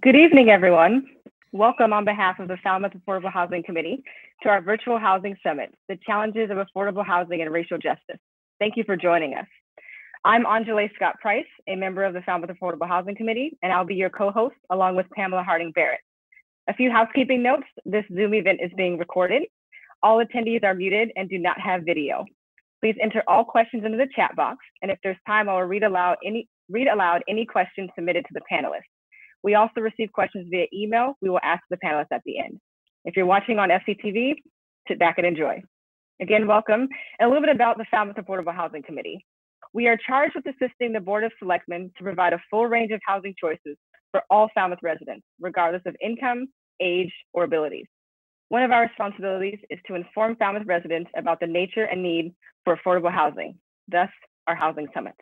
Good evening, everyone. Welcome on behalf of the Falmouth Affordable Housing Committee to our virtual housing summit, the challenges of affordable housing and racial justice. Thank you for joining us. I'm Angela Scott Price, a member of the Falmouth Affordable Housing Committee, and I'll be your co-host along with Pamela Harding Barrett. A few housekeeping notes: this Zoom event is being recorded. All attendees are muted and do not have video. Please enter all questions into the chat box, and if there's time, I will read aloud any questions submitted to the panelists. We also receive questions via email. We will ask the panelists at the end. If you're watching on FCTV, sit back and enjoy. Again, welcome. And a little bit about the Falmouth Affordable Housing Committee. We are charged with assisting the Board of Selectmen to provide a full range of housing choices for all Falmouth residents, regardless of income, age, or abilities. One of our responsibilities is to inform Falmouth residents about the nature and need for affordable housing, thus our housing summit.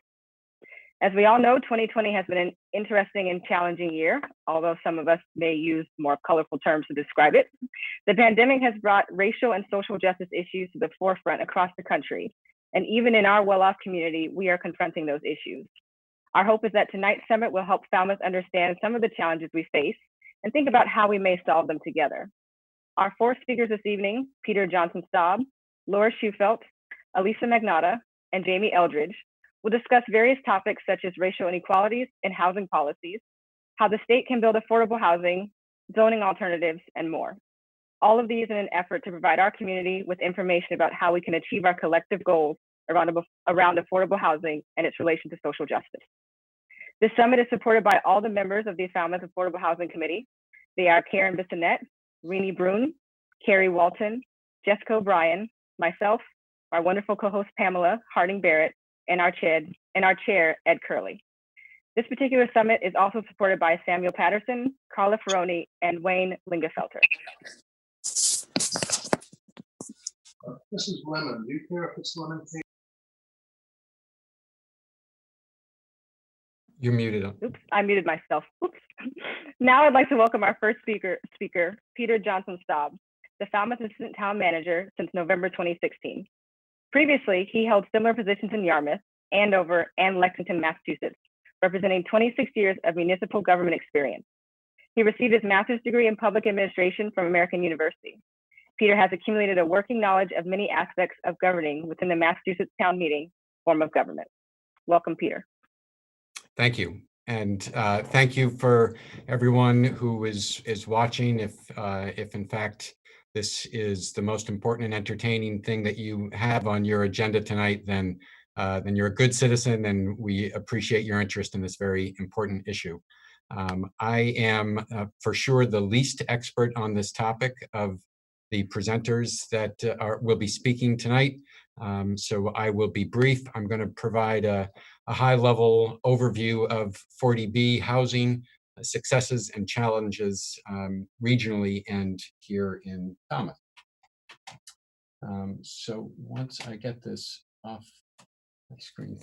As we all know, 2020 has been an interesting and challenging year, although some of us may use more colorful terms to describe it. The pandemic has brought racial and social justice issues to the forefront across the country, and even in our well-off community, we are confronting those issues. Our hope is that tonight's summit will help Falmouth understand some of the challenges we face and think about how we may solve them together. Our four speakers this evening, Peter Johnson-Staub, Laura Schufelt, Elisa Magnotta, and Jamie Eldridge, we'll discuss various topics such as racial inequalities and housing policies, how the state can build affordable housing, zoning alternatives, and more. All of these in an effort to provide our community with information about how we can achieve our collective goals around affordable housing and its relation to social justice. This summit is supported by all the members of the Falmouth Affordable Housing Committee. They are Karen Bissonette, Renee Brune, Carrie Walton, Jessica O'Brien, myself, our wonderful co-host Pamela Harding Barrett, and our chair, Ed Curley. This particular summit is also supported by Samuel Patterson, Carla Ferroni, and Wayne Lingefelter. This is lemon. Do you care if it's lemon cake? You're muted. Oops, I muted myself. Oops. Now I'd like to welcome our first speaker, Peter Johnson-Staub, the Falmouth Assistant Town Manager since November 2016. Previously, he held similar positions in Yarmouth, Andover, and Lexington, Massachusetts, representing 26 years of municipal government experience. He received his master's degree in public administration from American University. Peter has accumulated a working knowledge of many aspects of governing within the Massachusetts town meeting form of government. Welcome, Peter. Thank you. And thank you for everyone who is watching. If in fact this is the most important and entertaining thing that you have on your agenda tonight, then you're a good citizen, and we appreciate your interest in this very important issue. I am for sure the least expert on this topic of the presenters that will be speaking tonight. So I will be brief. I'm going to provide a high-level overview of 40B housing successes and challenges regionally and here in Falmouth. So once I get this off my screen,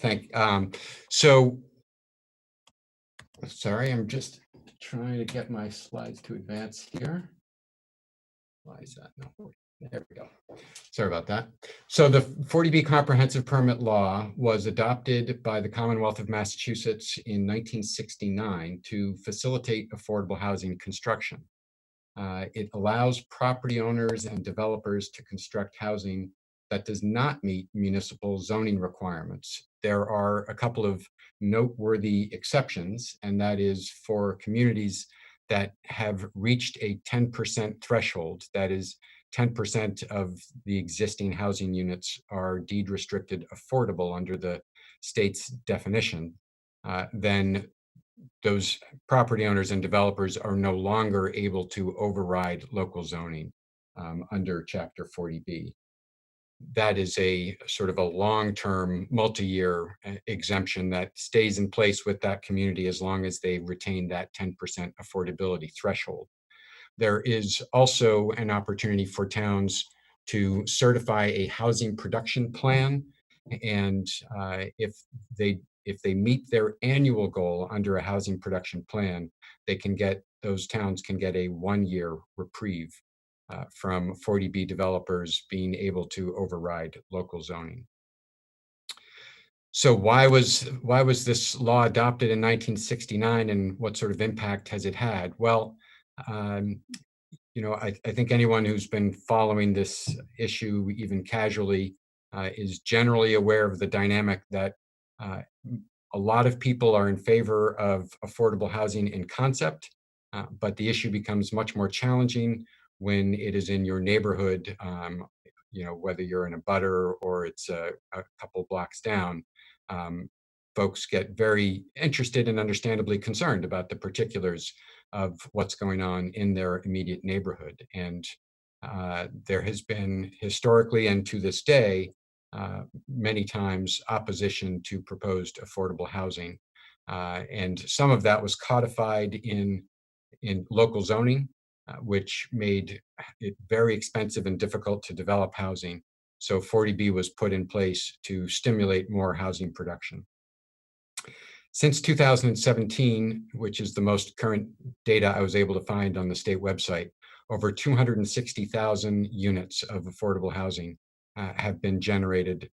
sorry, I'm just trying to get my slides to advance here. Why is that? No, there we go. Sorry about that. So the 40B comprehensive permit law was adopted by the Commonwealth of Massachusetts in 1969 to facilitate affordable housing construction. It allows property owners and developers to construct housing that does not meet municipal zoning requirements. There are a couple of noteworthy exceptions, and that is for communities that have reached a 10% threshold. That is, 10% of the existing housing units are deed restricted affordable under the state's definition. Then those property owners and developers are no longer able to override local zoning under Chapter 40B. That is a sort of a long-term, multi-year exemption that stays in place with that community as long as they retain that 10% affordability threshold. There is also an opportunity for towns to certify a housing production plan, and if they meet their annual goal under a housing production plan, those towns can get a 1-year reprieve from 40B developers being able to override local zoning. So why was this law adopted in 1969, and what sort of impact has it had? Well, um, I think anyone who's been following this issue, even casually, is generally aware of the dynamic that uh, a lot of people are in favor of affordable housing in concept, but the issue becomes much more challenging when it is in your neighborhood, whether you're in a butter or it's a couple blocks down. Um, Folks get very interested and understandably concerned about the particulars of what's going on in their immediate neighborhood. And there has been historically and to this day, many times opposition to proposed affordable housing. And some of that was codified in local zoning, which made it very expensive and difficult to develop housing. So 40B was put in place to stimulate more housing production. Since 2017, which is the most current data I was able to find on the state website, over 260,000 units of affordable housing have been generated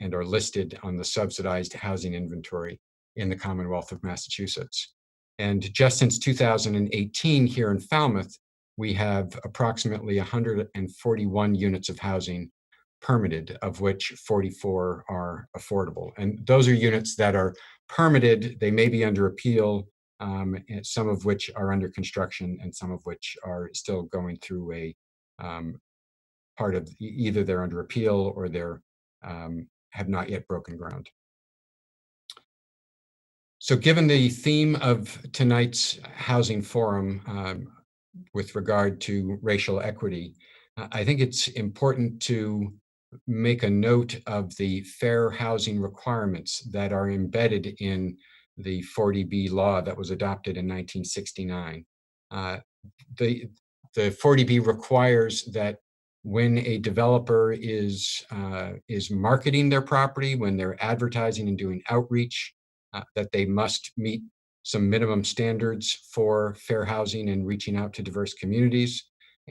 and are listed on the subsidized housing inventory in the Commonwealth of Massachusetts. And just since 2018 here in Falmouth, we have approximately 141 units of housing permitted, of which 44 are affordable. And those are units that are permitted. They may be under appeal, some of which are under construction and some of which are still going through a part of either they're under appeal or they're have not yet broken ground. So given the theme of tonight's housing forum with regard to racial equity, I think it's important to make a note of the fair housing requirements that are embedded in the 40B law that was adopted in 1969. The 40B requires that when a developer is marketing their property, when they're advertising and doing outreach, that they must meet some minimum standards for fair housing and reaching out to diverse communities.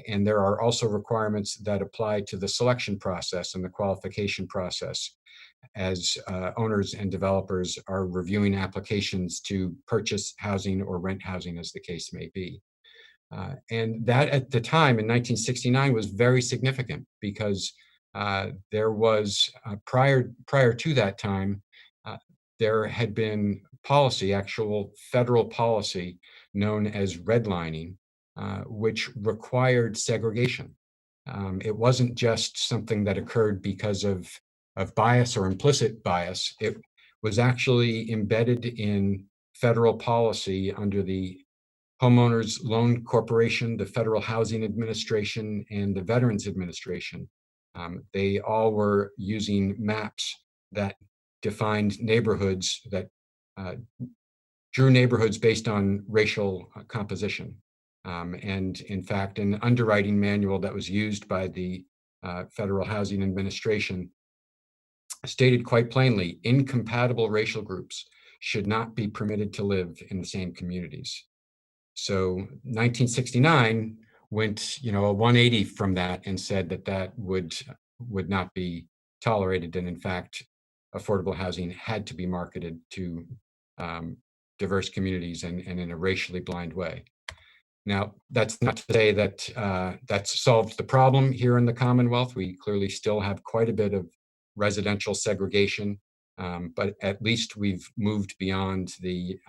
And there are also requirements that apply to the selection process and the qualification process as owners and developers are reviewing applications to purchase housing or rent housing, as the case may be. And that at the time in 1969 was very significant because there was, prior to that time, there had been policy, actual federal policy known as redlining, which required segregation. It wasn't just something that occurred because of bias or implicit bias. It was actually embedded in federal policy under the Homeowners Loan Corporation, the Federal Housing Administration, and the Veterans Administration. They all were using maps that defined neighborhoods, that drew neighborhoods based on racial composition. And in fact, an underwriting manual that was used by the Federal Housing Administration stated quite plainly, incompatible racial groups should not be permitted to live in the same communities. So 1969 went, a 180 from that and said that would not be tolerated, and in fact, affordable housing had to be marketed to diverse communities and in a racially blind way. Now, that's not to say that that's solved the problem here in the Commonwealth. We clearly still have quite a bit of residential segregation, but at least we've moved beyond the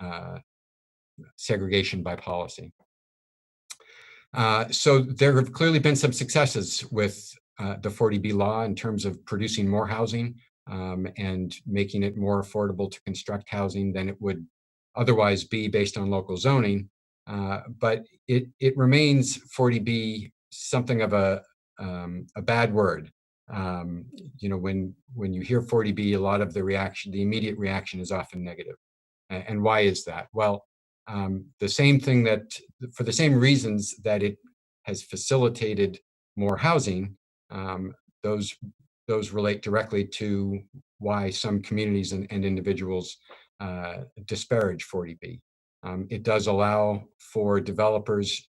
segregation by policy. So there have clearly been some successes with the 40B law in terms of producing more housing and making it more affordable to construct housing than it would otherwise be based on local zoning. But it remains 40B something of a bad word. When you hear 40B, a lot of the immediate reaction is often negative. And why is that? Well, the same thing for the same reasons that it has facilitated more housing, those relate directly to why some communities and individuals disparage 40B. It does allow for developers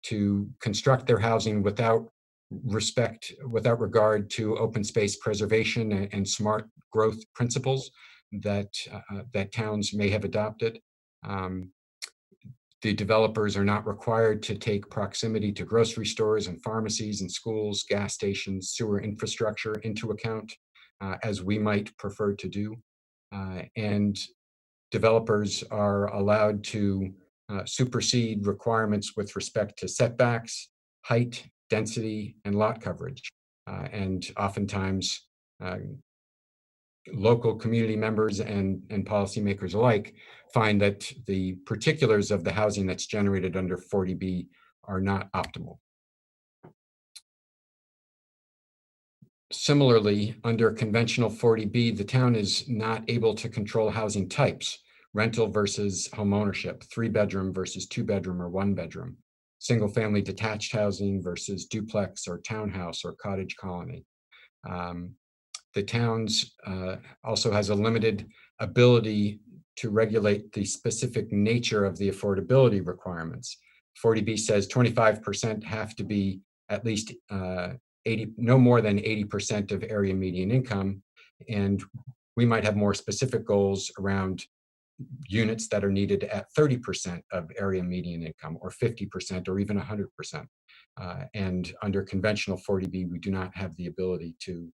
to construct their housing without regard to open space preservation and smart growth principles. that towns may have adopted. The developers are not required to take proximity to grocery stores and pharmacies and schools, gas stations, sewer infrastructure into account, as we might prefer to do. And developers are allowed to supersede requirements with respect to setbacks, height, density, and lot coverage. And oftentimes, local community members and policymakers alike find that the particulars of the housing that's generated under 40B are not optimal. Similarly, under conventional 40B, the town is not able to control housing types: rental versus homeownership, 3-bedroom versus 2-bedroom or 1-bedroom, single-family detached housing versus duplex or townhouse or cottage colony. The towns also has a limited ability to regulate the specific nature of the affordability requirements. 40B says 25% have to be at least no more than 80% of area median income. And we might have more specific goals around units that are needed at 30% of area median income, or 50%, or even 100%. And under conventional 40B, we do not have the ability to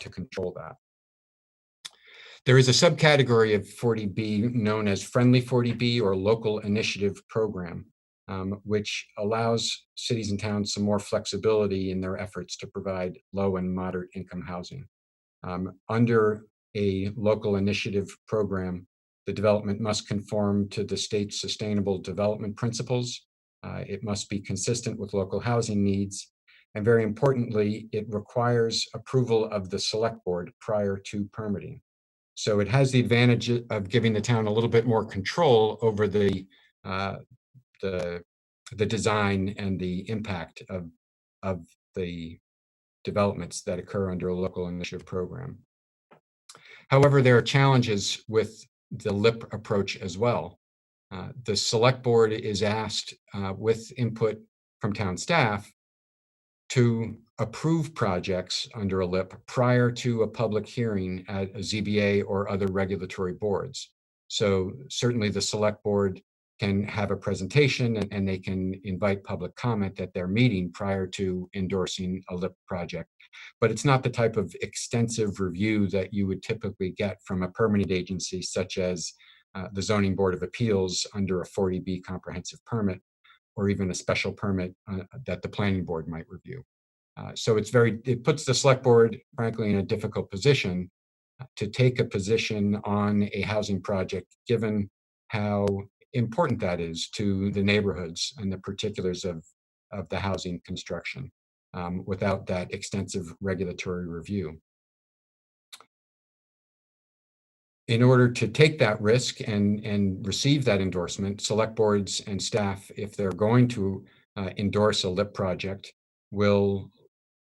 control that. There is a subcategory of 40B known as Friendly 40B, or Local Initiative Program, which allows cities and towns some more flexibility in their efforts to provide low and moderate income housing. Under a local initiative program, the development must conform to the state's sustainable development principles. It must be consistent with local housing needs. And very importantly, it requires approval of the select board prior to permitting. So it has the advantage of giving the town a little bit more control over the design and the impact of the developments that occur under a local initiative program. However, there are challenges with the LIP approach as well. The select board is asked, with input from town staff, to approve projects under a LIP prior to a public hearing at a ZBA or other regulatory boards. So certainly the select board can have a presentation and they can invite public comment at their meeting prior to endorsing a LIP project. But it's not the type of extensive review that you would typically get from a permitting agency, such as the Zoning Board of Appeals under a 40B comprehensive permit, or even a special permit that the planning board might review. So it puts the select board, frankly, in a difficult position to take a position on a housing project, given how important that is to the neighborhoods and the particulars of the housing construction, without that extensive regulatory review. In order to take that risk and receive that endorsement, select boards and staff, if they're going to endorse a LIP project, will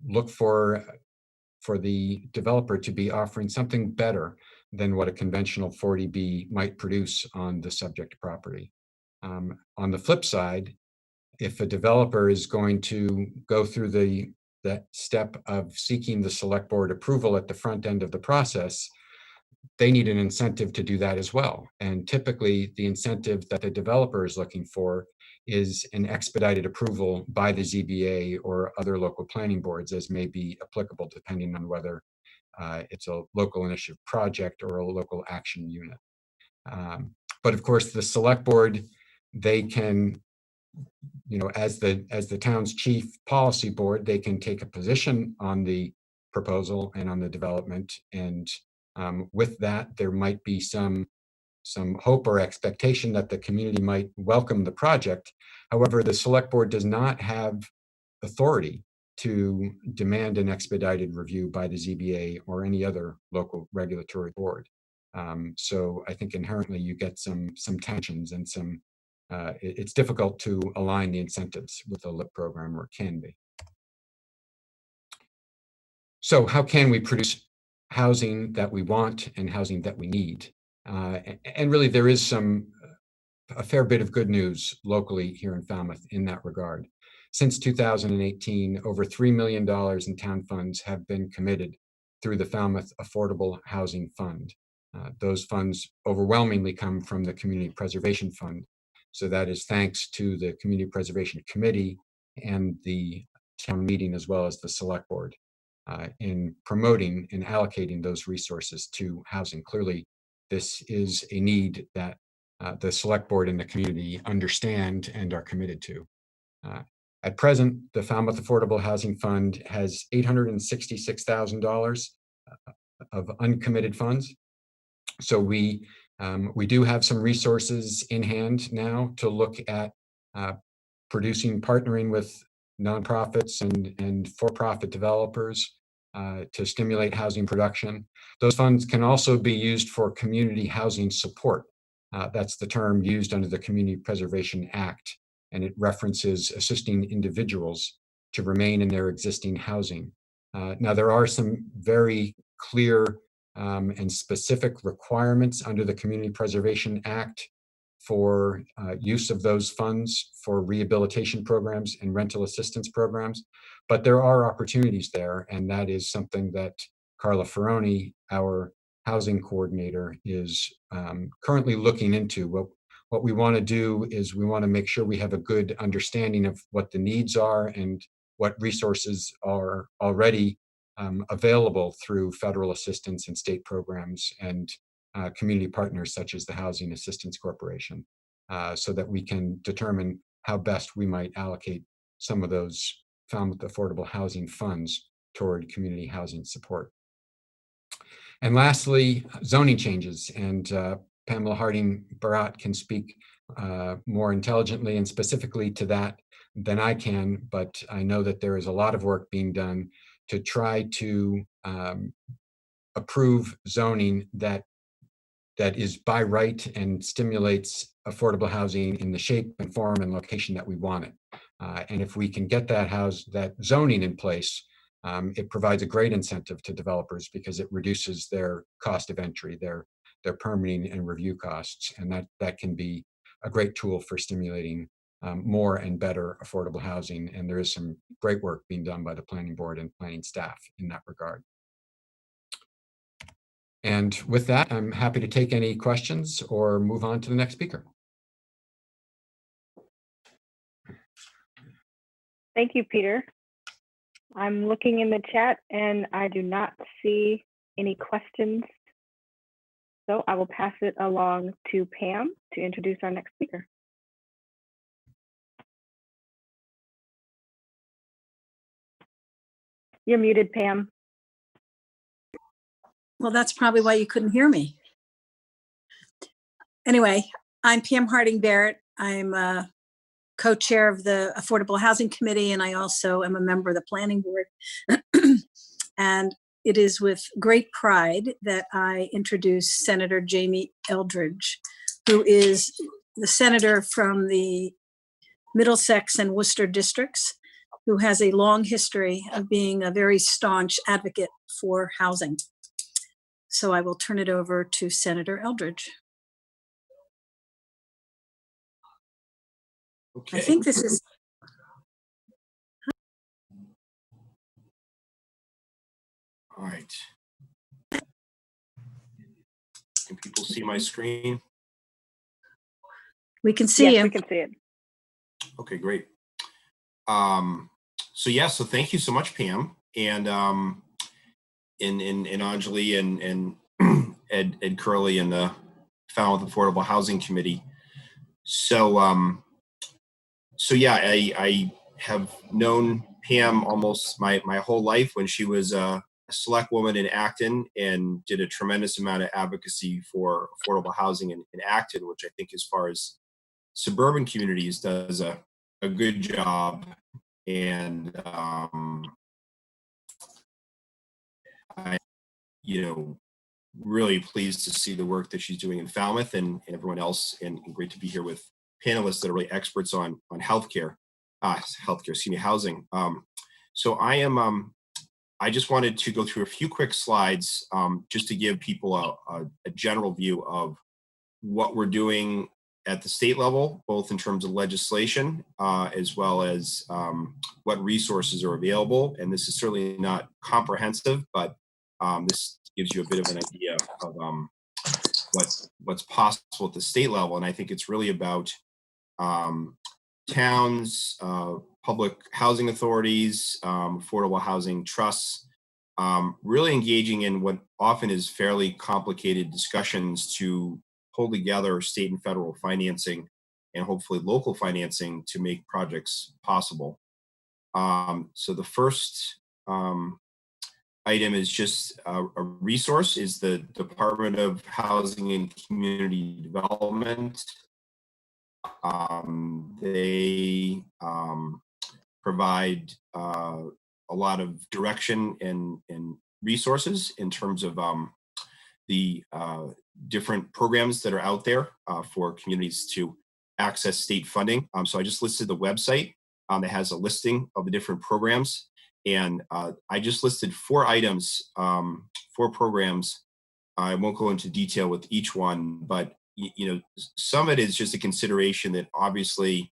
look for the developer to be offering something better than what a conventional 40B might produce on the subject property. On the flip side, if a developer is going to go through that step of seeking the select board approval at the front end of the process, they need an incentive to do that as well. And typically the incentive that the developer is looking for is an expedited approval by the ZBA or other local planning boards, as may be applicable depending on whether it's a local initiative project or a local action unit. But of course, the select board, they can, as the town's chief policy board, they can take a position on the proposal and on the development. And with that, there might be some hope or expectation that the community might welcome the project. However, the select board does not have authority to demand an expedited review by the ZBA or any other local regulatory board. So I think inherently you get some tensions and it's difficult to align the incentives with a LIP program, or it can be. So how can we produce housing that we want and housing that we need? And really, there is a fair bit of good news locally here in Falmouth in that regard. Since 2018, over $3 million in town funds have been committed through the Falmouth Affordable Housing Fund. Those funds overwhelmingly come from the Community Preservation Fund. So that is thanks to the Community Preservation Committee and the town meeting, as well as the select board, in promoting and allocating those resources to housing. Clearly, this is a need that the select board and the community understand and are committed to. At present, the Falmouth Affordable Housing Fund has $866,000 of uncommitted funds. So we do have some resources in hand now to look at partnering with nonprofits and for-profit developers to stimulate housing production. Those funds can also be used for community housing support. That's the term used under the Community Preservation Act, and it references assisting individuals to remain in their existing housing. Now, there are some very clear and specific requirements under the Community Preservation Act for use of those funds for rehabilitation programs and rental assistance programs. But there are opportunities there, and that is something that Carla Ferroni, our housing coordinator, is currently looking into. What we want to do is we want to make sure we have a good understanding of what the needs are and what resources are already available through federal assistance and state programs and community partners such as the Housing Assistance Corporation, so that we can determine how best we might allocate some of those Falmouth affordable housing funds toward community housing support. And lastly, zoning changes. And Pamela Harding-Barat can speak more intelligently and specifically to that than I can, but I know that there is a lot of work being done to try to approve zoning that is by right and stimulates affordable housing in the shape and form and location that we want it. And if we can get that zoning in place, it provides a great incentive to developers because it reduces their cost of entry, their permitting and review costs, and that can be a great tool for stimulating more and better affordable housing. And there is some great work being done by the planning board and planning staff in that regard. And with that, I'm happy to take any questions or move on to the next speaker. Thank you, Peter. I'm looking in the chat and I do not see any questions. So I will pass it along to Pam to introduce our next speaker. You're muted, Pam. Well, that's probably why you couldn't hear me. Anyway, I'm Pam Harding-Barrett. I'm a co-chair of the Affordable Housing Committee, and I also am a member of the Planning Board. And it is with great pride that I introduce Senator Jamie Eldridge, who is the senator from the Middlesex and Worcester districts, who has a long history of being a very staunch advocate for housing. So I will turn it over to Senator Eldridge. Okay. I think this is. All right. Can people see my screen? We can see Yes, you. we can see it. Okay, great. So thank you so much, Pam, and Anjali and Ed Curley and the Falmouth Affordable Housing Committee. So yeah, I have known Pam almost my whole life when she was a select woman in Acton and did a tremendous amount of advocacy for affordable housing in Acton, which I think as far as suburban communities does a good job. And I, really pleased to see the work that she's doing in Falmouth and everyone else, and great to be here with panelists that are really experts on housing. So I just wanted to go through a few quick slides just to give people a general view of what we're doing at the state level, both in terms of legislation as well as what resources are available. And this is certainly not comprehensive, but this gives you a bit of an idea what's possible at the state level. And I think it's really about towns, public housing authorities, affordable housing trusts, really engaging in what often is fairly complicated discussions to pull together state and federal financing and hopefully local financing to make projects possible. So the first item is just a resource, is the Department of Housing and Community Development. They provide a lot of direction and resources in terms of the different programs that are out there for communities to access state funding. So I just listed the website that has a listing of the different programs. And I just listed 4 items, 4 programs. I won't go into detail with each one, but you know, some of it is just a consideration that obviously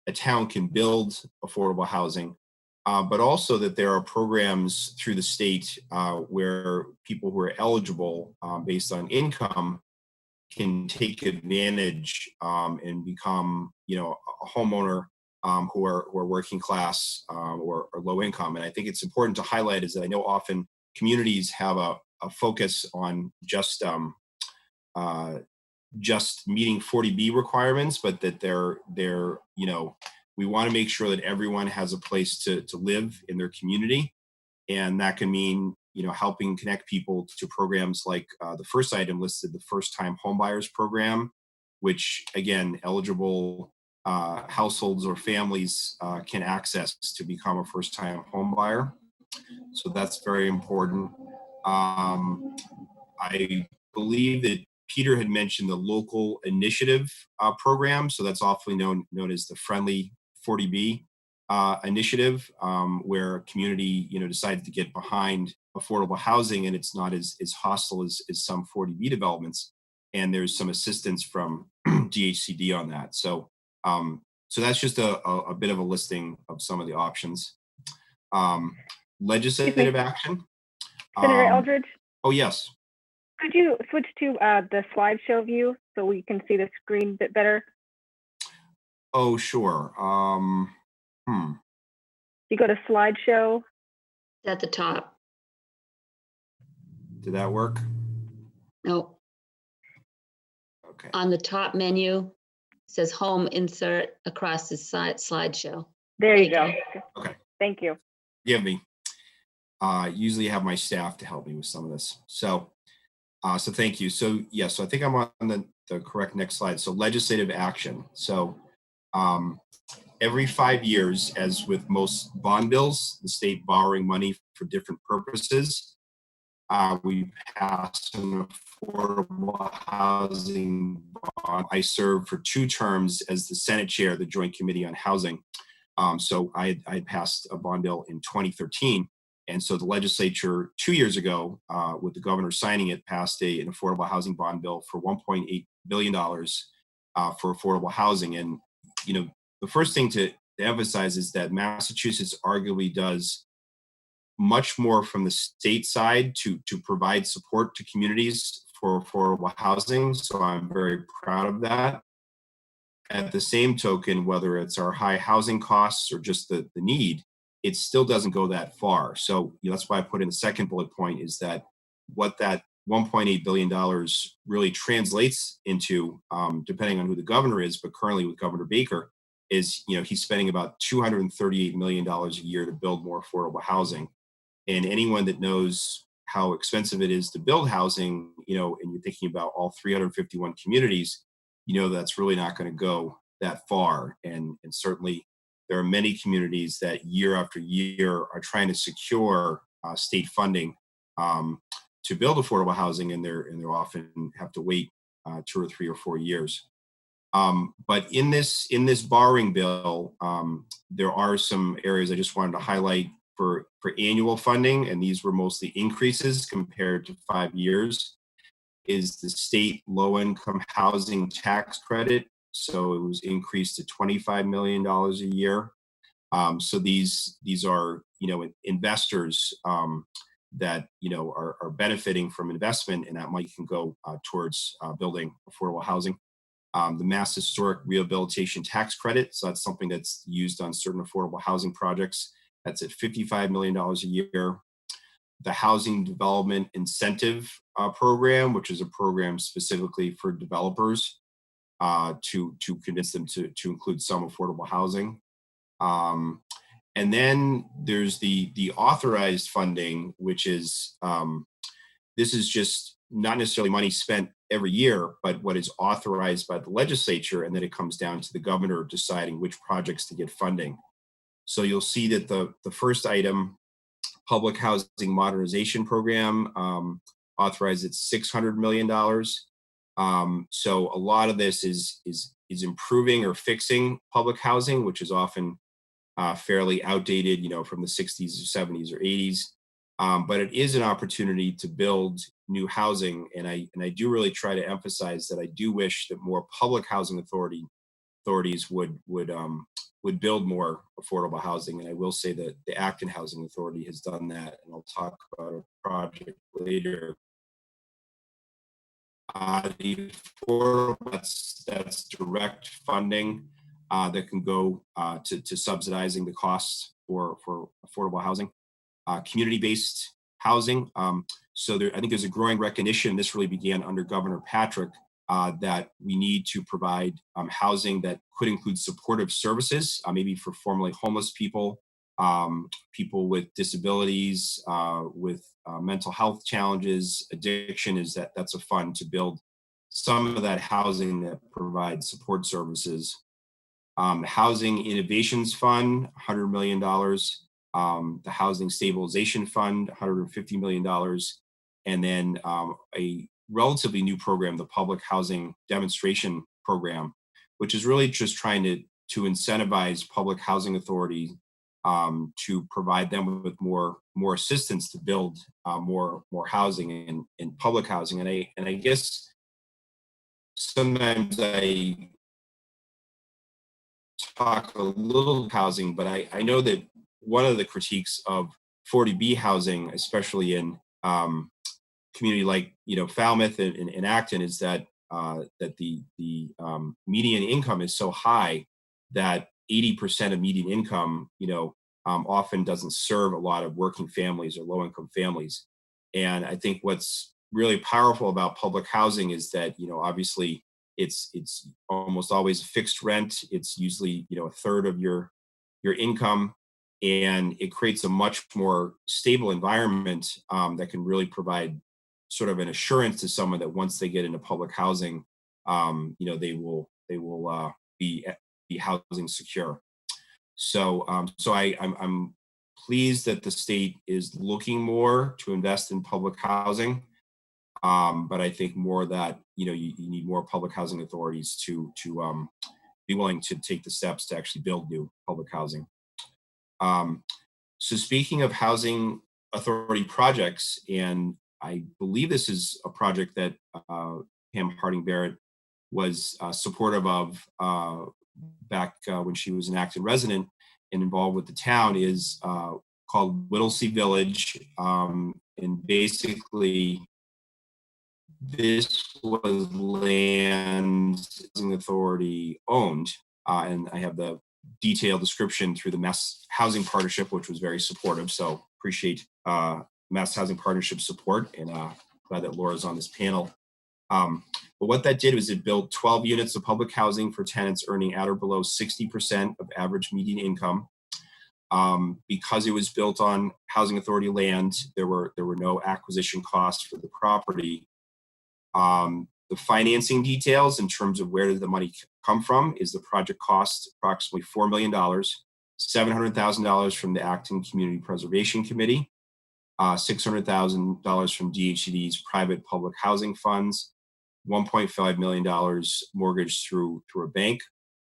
a town can build affordable housing, but also that there are programs through the state where people who are eligible based on income can take advantage and become, you know, a homeowner who are working class or low income. And I think it's important to highlight is that I know often communities have a focus on just meeting 40B requirements, but that they're you know, we want to make sure that everyone has a place to live in their community, and that can mean, you know, helping connect people to programs like the first item listed, the First Time Homebuyers Program, which again, eligible households or families can access to become a first-time homebuyer. So that's very important. I believe that Peter had mentioned the local initiative program. So that's often known as the Friendly 40B initiative, where a community, you know, decides to get behind affordable housing and it's not as hostile as some 40B developments. And there's some assistance from DHCD on that. So so that's just a bit of a listing of some of the options. Legislative action. Senator Eldridge, Oh, yes. could you switch to the slideshow view so we can see the screen a bit better? Oh, sure. You go to slideshow. At the top. Did that work? No, Okay. on the top menu, says home insert across the slideshow. There you go. Okay. Thank you. Give me. Usually have my staff to help me with some of this. So thank you. So yeah, so I think I'm on the correct next slide. So legislative action. So every 5 years, as with most bond bills, the state borrowing money for different purposes, we passed an affordable housing bond. I served for 2 terms as the Senate chair of the Joint Committee on Housing. So I passed a bond bill in 2013. And so the legislature 2 years ago, with the governor signing it, passed an affordable housing bond bill for $1.8 billion for affordable housing. And, you know, the first thing to emphasize is that Massachusetts arguably does much more from the state side to provide support to communities for affordable housing. So I'm very proud of that. At the same token, whether it's our high housing costs or just the need, it still doesn't go that far. So that's why I put in the second bullet point is that what that $1.8 billion really translates into, depending on who the governor is, but currently with Governor Baker, is he's spending about $238 million a year to build more affordable housing. And anyone that knows how expensive it is to build housing, and you're thinking about all 351 communities, that's really not going to go that far. And certainly there are many communities that year after year are trying to secure state funding to build affordable housing, and they're often have to wait 2 or 3 or 4 years. But in this borrowing bill, there are some areas I just wanted to highlight for annual funding, and these were mostly increases compared to 5 years, is the state low-income housing tax credit. So it was increased to $25 million a year. So these are, investors that are benefiting from investment, and that money can go towards building affordable housing. The Mass Historic Rehabilitation Tax Credit, so that's something that's used on certain affordable housing projects. That's at $55 million a year. The Housing Development Incentive Program, which is a program specifically for developers to convince them to include some affordable housing. And then there's the authorized funding, which is this is just not necessarily money spent every year, but what is authorized by the legislature, and then it comes down to the governor deciding which projects to get funding. So you'll see that the first item, Public Housing Modernization Program, authorized at $600 million. So a lot of this is improving or fixing public housing, which is often fairly outdated, from the 60s or 70s or 80s. But it is an opportunity to build new housing, and I do really try to emphasize that I do wish that more public housing authorities would build more affordable housing. And I will say that the Acton Housing Authority has done that, and I'll talk about a project later. The affordable, that's direct funding that can go to subsidizing the costs for affordable housing. Community-based housing. So I think there's a growing recognition, this really began under Governor Patrick, that we need to provide housing that could include supportive services, maybe for formerly homeless people, people with disabilities, with mental health challenges, addiction. That's a fund to build some of that housing that provides support services. The Housing Innovations Fund, $100 million. The Housing Stabilization Fund, $150 million. And then a relatively new program, the Public Housing Demonstration Program, which is really just trying to incentivize public housing authority to provide them with more assistance to build more housing and public housing. And I guess sometimes I talk a little housing, but I know that one of the critiques of 40B housing, especially in community like Falmouth and Acton, is that the median income is so high that 80% of median income often doesn't serve a lot of working families or low income families. And I think what's really powerful about public housing is that obviously it's almost always a fixed rent. It's usually a third of your income, and it creates a much more stable environment that can really provide sort of an assurance to someone that once they get into public housing, they will be housing secure. So I'm pleased that the state is looking more to invest in public housing, but I think more that you need more public housing authorities to be willing to take the steps to actually build new public housing. So speaking of housing authority projects, and I believe this is a project that Pam Harding Barrett was supportive of back when she was an Acton resident and involved with the town, is called Whittlesey Village. And basically, this was land housing authority owned, and I have the detailed description through the Mass Housing Partnership, which was very supportive. So appreciate Mass Housing Partnership support, and glad that Laura's on this panel. But what that did was it built 12 units of public housing for tenants earning at or below 60% of average median income. Because it was built on housing authority land, there were no acquisition costs for the property. The financing details in terms of where did the money come from is the project cost approximately $4 million, $700,000 from the Acton Community Preservation Committee, $600,000 from DHCD's private public housing funds, $1.5 million mortgaged through a bank,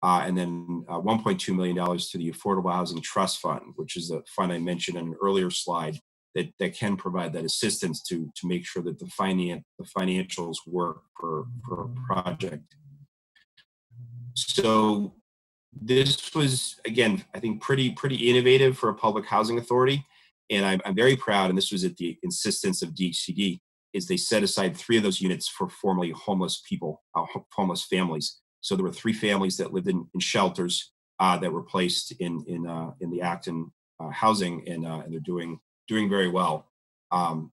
and then $1.2 million to the Affordable Housing Trust Fund, which is the fund I mentioned in an earlier slide that can provide that assistance to make sure that the financials work for a project. So this was, again, I think pretty innovative for a public housing authority. And I'm very proud, and this was at the insistence of DHCD, is they set aside 3 of those units for formerly homeless people, homeless families. So there were 3 families that lived in shelters that were placed in the Acton housing, and they're doing very well.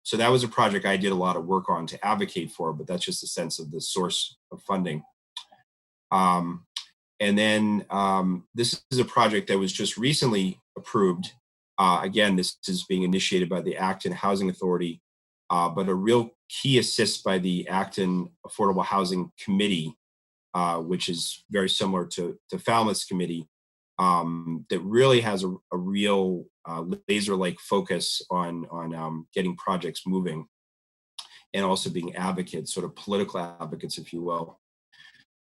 So that was a project I did a lot of work on to advocate for, but that's just a sense of the source of funding. And then this is a project that was just recently approved. Again, this is being initiated by the Acton Housing Authority, but a real key assist by the Acton Affordable Housing Committee, which is very similar to Falmouth's committee, that really has a real laser-like focus on getting projects moving, and also being advocates, sort of political advocates, if you will.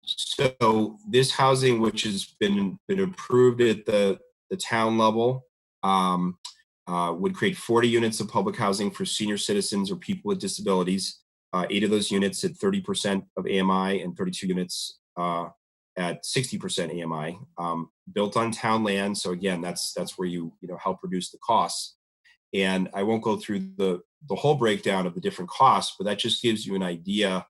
So this housing, which has been approved at the town level, would create 40 units of public housing for senior citizens or people with disabilities. 8 of those units at 30% of AMI, and 32 units at 60% AMI, built on town land. So again, that's where you help reduce the costs. And I won't go through the whole breakdown of the different costs, but that just gives you an idea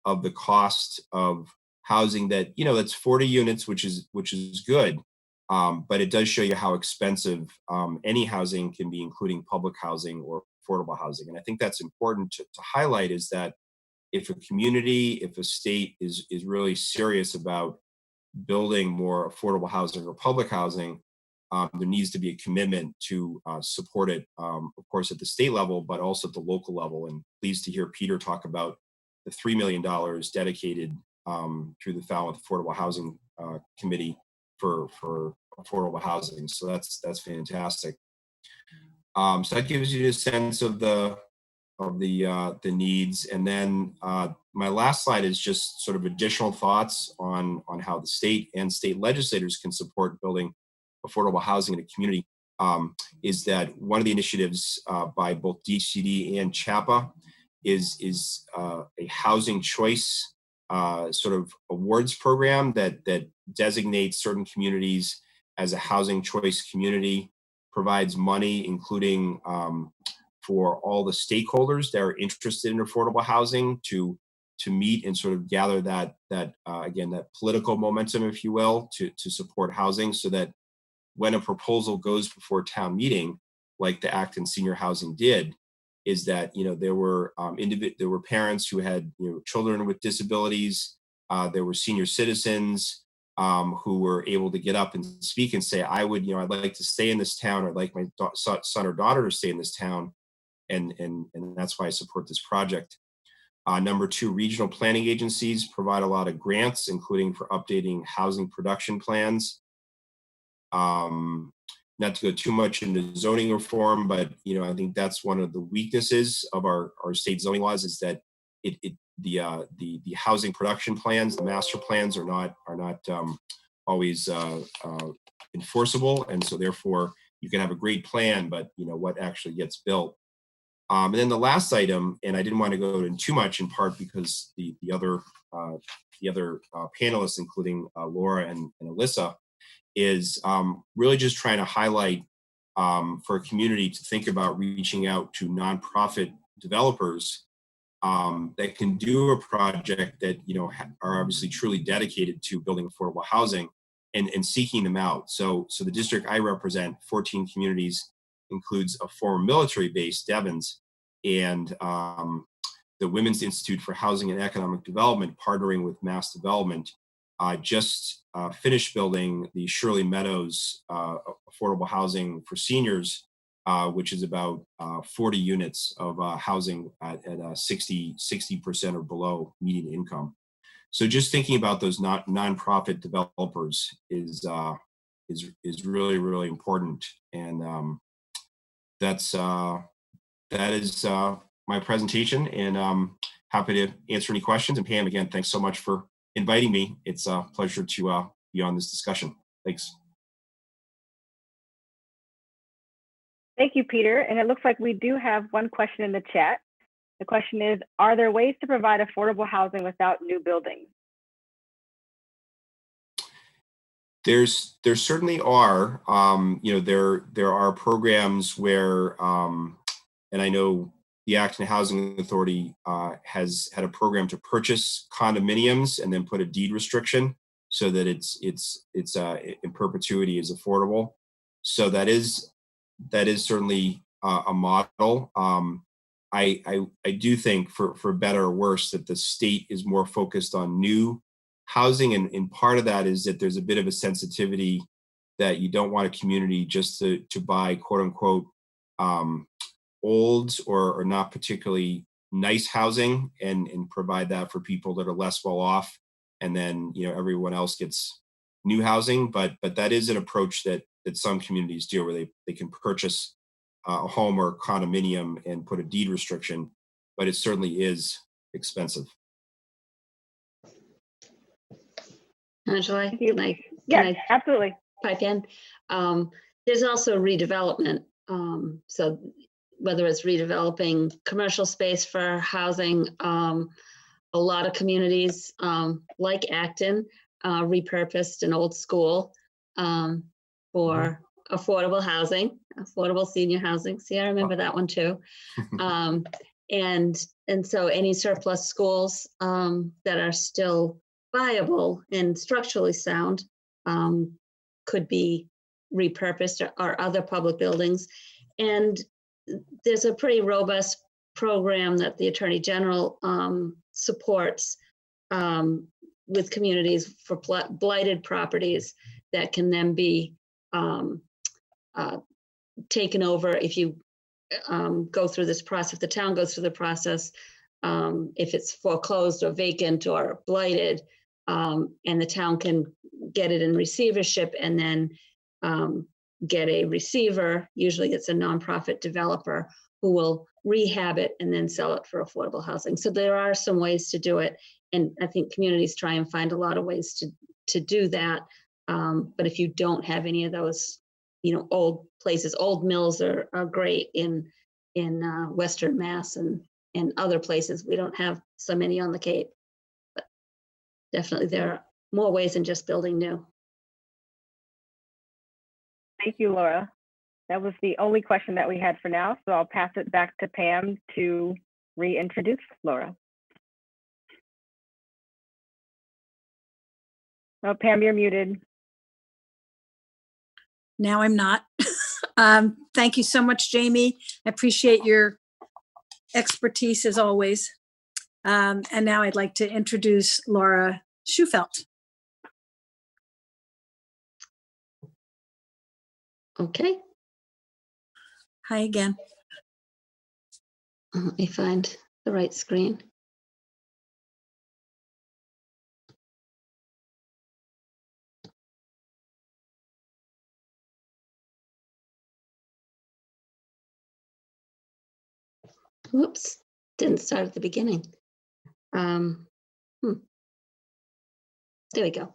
of the cost of housing that, that's 40 units, which is good. But it does show you how expensive any housing can be, including public housing or affordable housing. And I think that's important to highlight, is that if a community, if a state is really serious about building more affordable housing or public housing, there needs to be a commitment to support it, of course, at the state level, but also at the local level. And pleased to hear Peter talk about the $3 million dedicated through the Falmouth Affordable Housing Committee for affordable housing. So that's fantastic. So that gives you a sense of the needs. And then my last slide is just sort of additional thoughts on how the state and state legislators can support building affordable housing in a community. Is that one of the initiatives by both DHCD and CHAPA is a housing choice sort of awards program that designates certain communities as a housing choice community, provides money, including for all the stakeholders that are interested in affordable housing to meet and sort of gather that again, that political momentum, if you will, to support housing, so that when a proposal goes before town meeting, like the Acton Senior Housing did, is that there were parents who had children with disabilities, there were senior citizens who were able to get up and speak and say, I'd like to stay in this town, or I'd like my son or daughter to stay in this town, and that's why I support this project. Number 2, regional planning agencies provide a lot of grants, including for updating housing production plans. Not to go too much into zoning reform, but I think that's one of the weaknesses of our state zoning laws, is that the housing production plans, the master plans, are not always enforceable, and so therefore you can have a great plan, but what actually gets built. And then the last item, and I didn't want to go into too much, in part because the other panelists, including Laura and Alyssa, is really just trying to highlight for a community to think about reaching out to nonprofit developers that can do a project that are obviously truly dedicated to building affordable housing, and seeking them out. So the district I represent, 14 communities, includes a former military base, Devens, and the Women's Institute for Housing and Economic Development, partnering with Mass Development, just finished building the Shirley Meadows affordable housing for seniors, which is about 40 units of housing at 60% or below median income. So just thinking about those nonprofit developers is really, really important. And that is my presentation, and happy to answer any questions. And Pam, again, thanks so much for inviting me. It's a pleasure to be on this discussion. Thanks. Thank you, Peter. And it looks like we do have one question in the chat. The question is, are there ways to provide affordable housing without new buildings? There certainly are. There are programs where, and I know the Acton Housing Authority has had a program to purchase condominiums and then put a deed restriction so that it's in perpetuity is affordable. So that is certainly a model. I do think for better or worse that the state is more focused on new housing, and part of that is that there's a bit of a sensitivity that you don't want a community just to buy quote unquote old or not particularly nice housing and provide that for people that are less well off, and then everyone else gets new housing. But that is an approach that some communities do, where they can purchase a home or a condominium and put a deed restriction, but it certainly is expensive. Angela, Thank you. can Yes, I absolutely. pipe in? There's also redevelopment. So whether it's redeveloping commercial space for housing, a lot of communities like Acton repurposed an old school for affordable housing, affordable senior housing. See, I remember that one too. And so any surplus schools that are still viable and structurally sound could be repurposed, or other public buildings. And there's a pretty robust program that the Attorney General supports with communities for blighted properties that can then be taken over if you go through this process. If the town goes through the process, if it's foreclosed or vacant or blighted, and the town can get it in receivership and then get a receiver, usually it's a nonprofit developer, who will rehab it and then sell it for affordable housing. So there are some ways to do it. And I think communities try and find a lot of ways to do that. But if you don't have any of those, old places, old mills are great in Western Mass and other places. We don't have so many on the Cape, but definitely there are more ways than just building new. Thank you, Laura. That was the only question that we had for now, so I'll pass it back to Pam to reintroduce Laura. Oh, Pam, you're muted. Now I'm not. Thank you so much, Jamie. I appreciate your expertise as always. And now I'd like to introduce Laura Schufelt. Okay, Hi again. let me find the right screen. Whoops, didn't start at the beginning. There we go.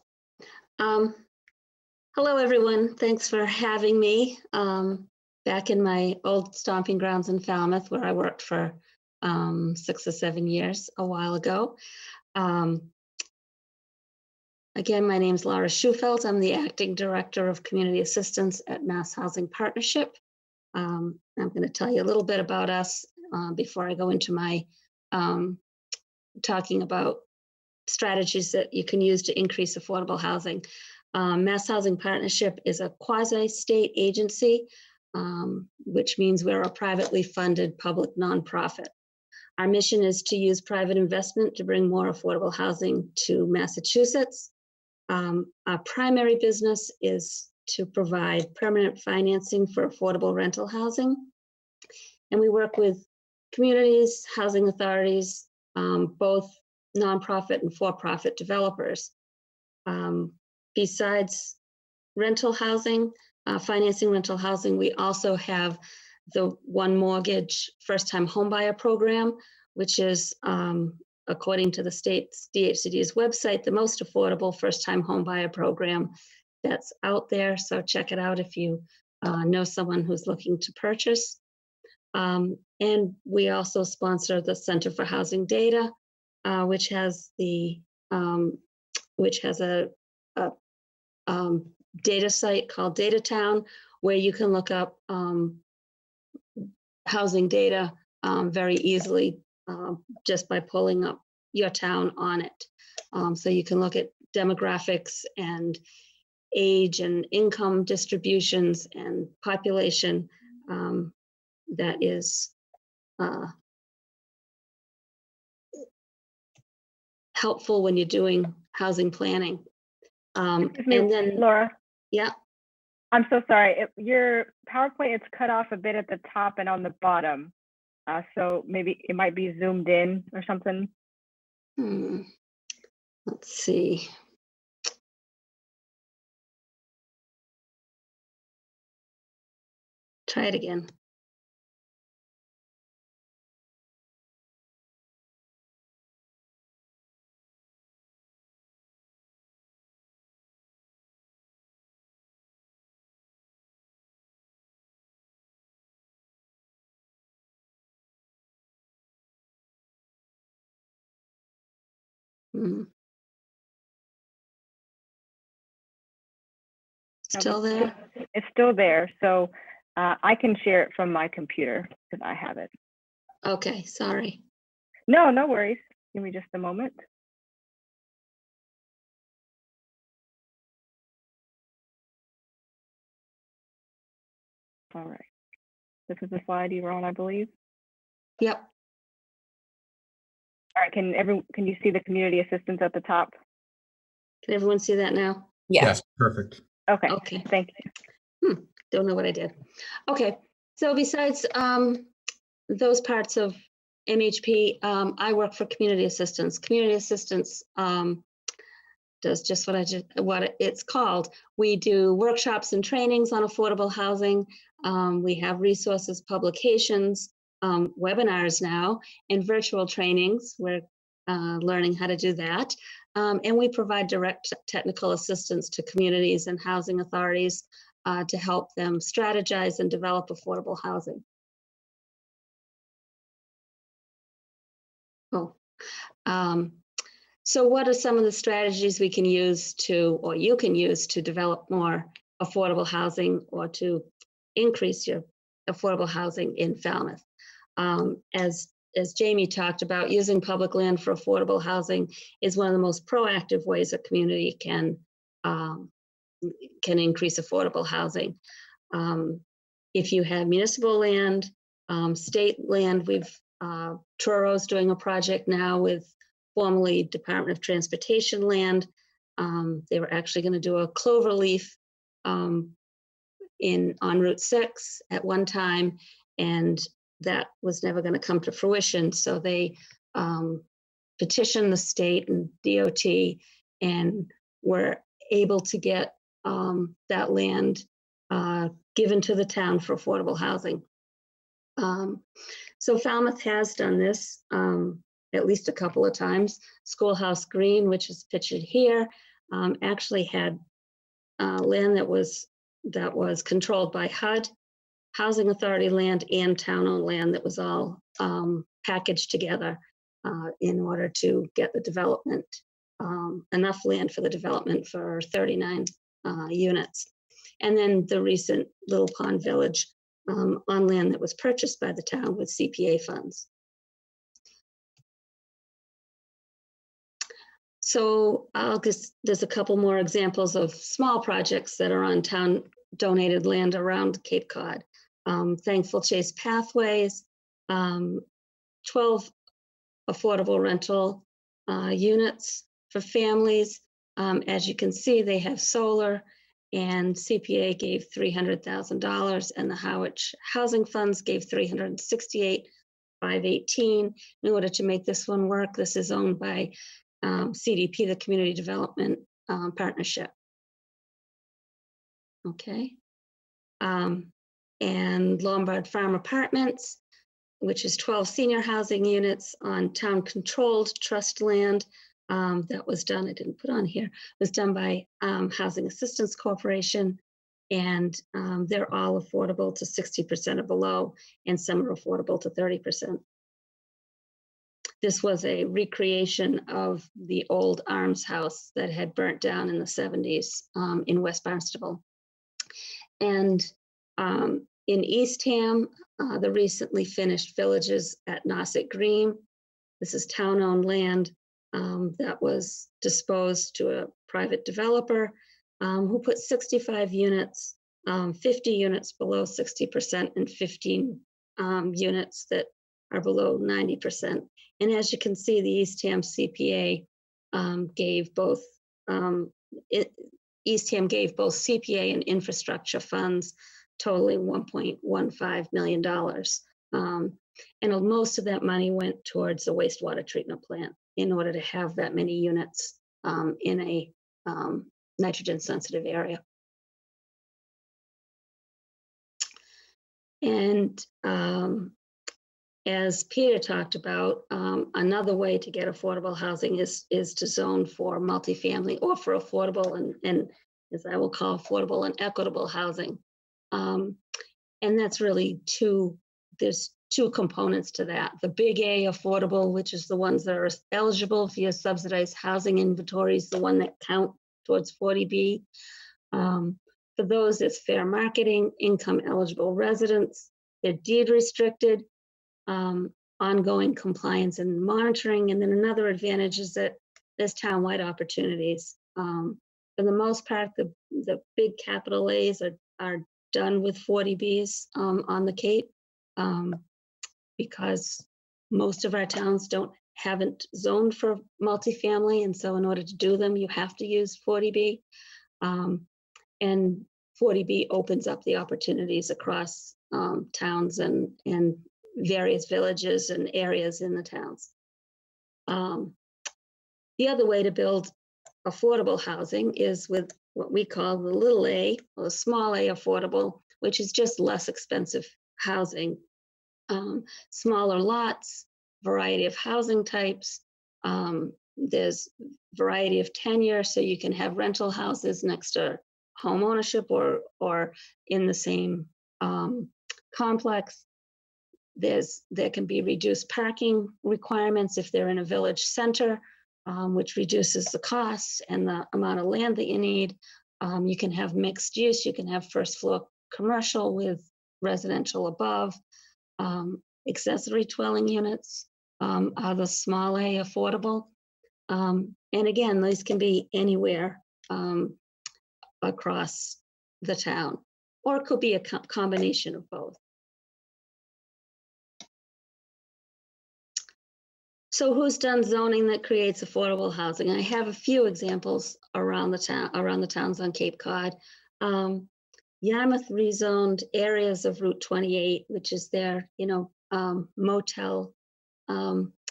Hello, everyone. Thanks for having me back in my old stomping grounds in Falmouth, where I worked for 6 or 7 years a while ago. Again, my name's Laura Schufelt. I'm the Acting Director of Community Assistance at Mass Housing Partnership. I'm going to tell you a little bit about us before I go into my talking about strategies that you can use to increase affordable housing. Mass Housing Partnership is a quasi-state agency, which means we're a privately funded public nonprofit. Our mission is to use private investment to bring more affordable housing to Massachusetts. Our primary business is to provide permanent financing for affordable rental housing. And we work with communities, housing authorities, both nonprofit and for-profit developers. Besides rental housing, financing rental housing, we also have the One Mortgage first-time homebuyer program, which is, according to the state's DHCD's website, the most affordable first-time homebuyer program that's out there. So check it out if you know someone who's looking to purchase. And we also sponsor the Center for Housing Data, which has a data site called Data Town, where you can look up housing data very easily just by pulling up your town on it. So you can look at demographics and age and income distributions and population. That is helpful when you're doing housing planning. Excuse me, And then, Laura, yeah, I'm so sorry. Your PowerPoint is cut off a bit at the top and on the bottom. So maybe it might be zoomed in or something. let's see. Try it again. Still there? It's still there. So I can share it from my computer because I have it. Okay, sorry. No, no worries. Give me just a moment. All right. This is the slide you were on, I believe. Yep. All right. Can you see the community assistance at the top? Can everyone see that now? Yeah. Yes, perfect. Okay. Okay. Thank you. Don't know what I did. Okay. So besides those parts of MHP, I work for community assistance. Community assistance does just what it's called. We do workshops and trainings on affordable housing. We have resources, publications, webinars now, and virtual trainings. We're learning how to do that. And we provide direct technical assistance to communities and housing authorities to help them strategize and develop affordable housing. So what are some of the strategies we can use or you can use to develop more affordable housing or to increase your affordable housing in Falmouth? As Jamie talked about, using public land for affordable housing is one of the most proactive ways a community can increase affordable housing. If you have municipal land, state land, Troro's doing a project now with formerly Department of Transportation land. They were actually going to do a cloverleaf on Route 6 at one time, and that was never going to come to fruition. So they petitioned the state and DOT and were able to get that land given to the town for affordable housing. So Falmouth has done this at least a couple of times. Schoolhouse Green, which is pictured here, actually had land that was controlled by HUD, Housing Authority land, and town-owned land that was all packaged together in order to get the development, enough land for the development for 39 units. And then the recent Little Pond Village on land that was purchased by the town with CPA funds. So there's a couple more examples of small projects that are on town donated land around Cape Cod. Thankful Chase Pathways, 12 affordable rental units for families. As you can see, they have solar, and CPA gave $300,000, and the Howard Housing Funds gave $368,518 in order to make this one work. This is owned by CDP, the Community Development Partnership. Okay. And Lombard Farm Apartments, which is 12 senior housing units on town-controlled trust land. That was done, I didn't put on here, was done by Housing Assistance Corporation, and they're all affordable to 60% or below, and some are affordable to 30%. This was a recreation of the old Arms House that had burnt down in the 70s in West Barnstable. And in Eastham, the recently finished villages at Nauset Green. This is town-owned land that was disposed to a private developer who put 65 units, 50 units below 60% and 15 units that are below 90%. And as you can see, the Eastham CPA gave both Eastham gave both CPA and infrastructure funds totaling $1.15 million. And most of that money went towards the wastewater treatment plant in order to have that many units in a nitrogen sensitive area. And as Peter talked about, another way to get affordable housing is to zone for multifamily or for affordable and as I will call affordable and equitable housing. And that's really there's two components to that. The big A affordable, which is the ones that are eligible for your subsidized housing inventory, is the one that count towards 40B. For those, it's fair marketing, income eligible residents, they're deed restricted, ongoing compliance and monitoring. And then another advantage is that there's townwide opportunities. For the most part, the big capital A's are done with 40Bs on the Cape because most of our towns haven't zoned for multifamily. And so in order to do them, you have to use 40B. And 40B opens up the opportunities across towns and various villages and areas in the towns. The other way to build affordable housing is with what we call the little a, or the small a affordable, which is just less expensive housing. Smaller lots, variety of housing types. There's variety of tenure, so you can have rental houses next to home ownership or in the same complex. There can be reduced parking requirements if they're in a village center, which reduces the costs and the amount of land that you need. You can have mixed use. You can have first floor commercial with residential above. Accessory dwelling units are the small a affordable. And again, these can be anywhere across the town, or it could be a combination of both. So who's done zoning that creates affordable housing? I have a few examples around the towns on Cape Cod. Yarmouth rezoned areas of Route 28, which is their, motel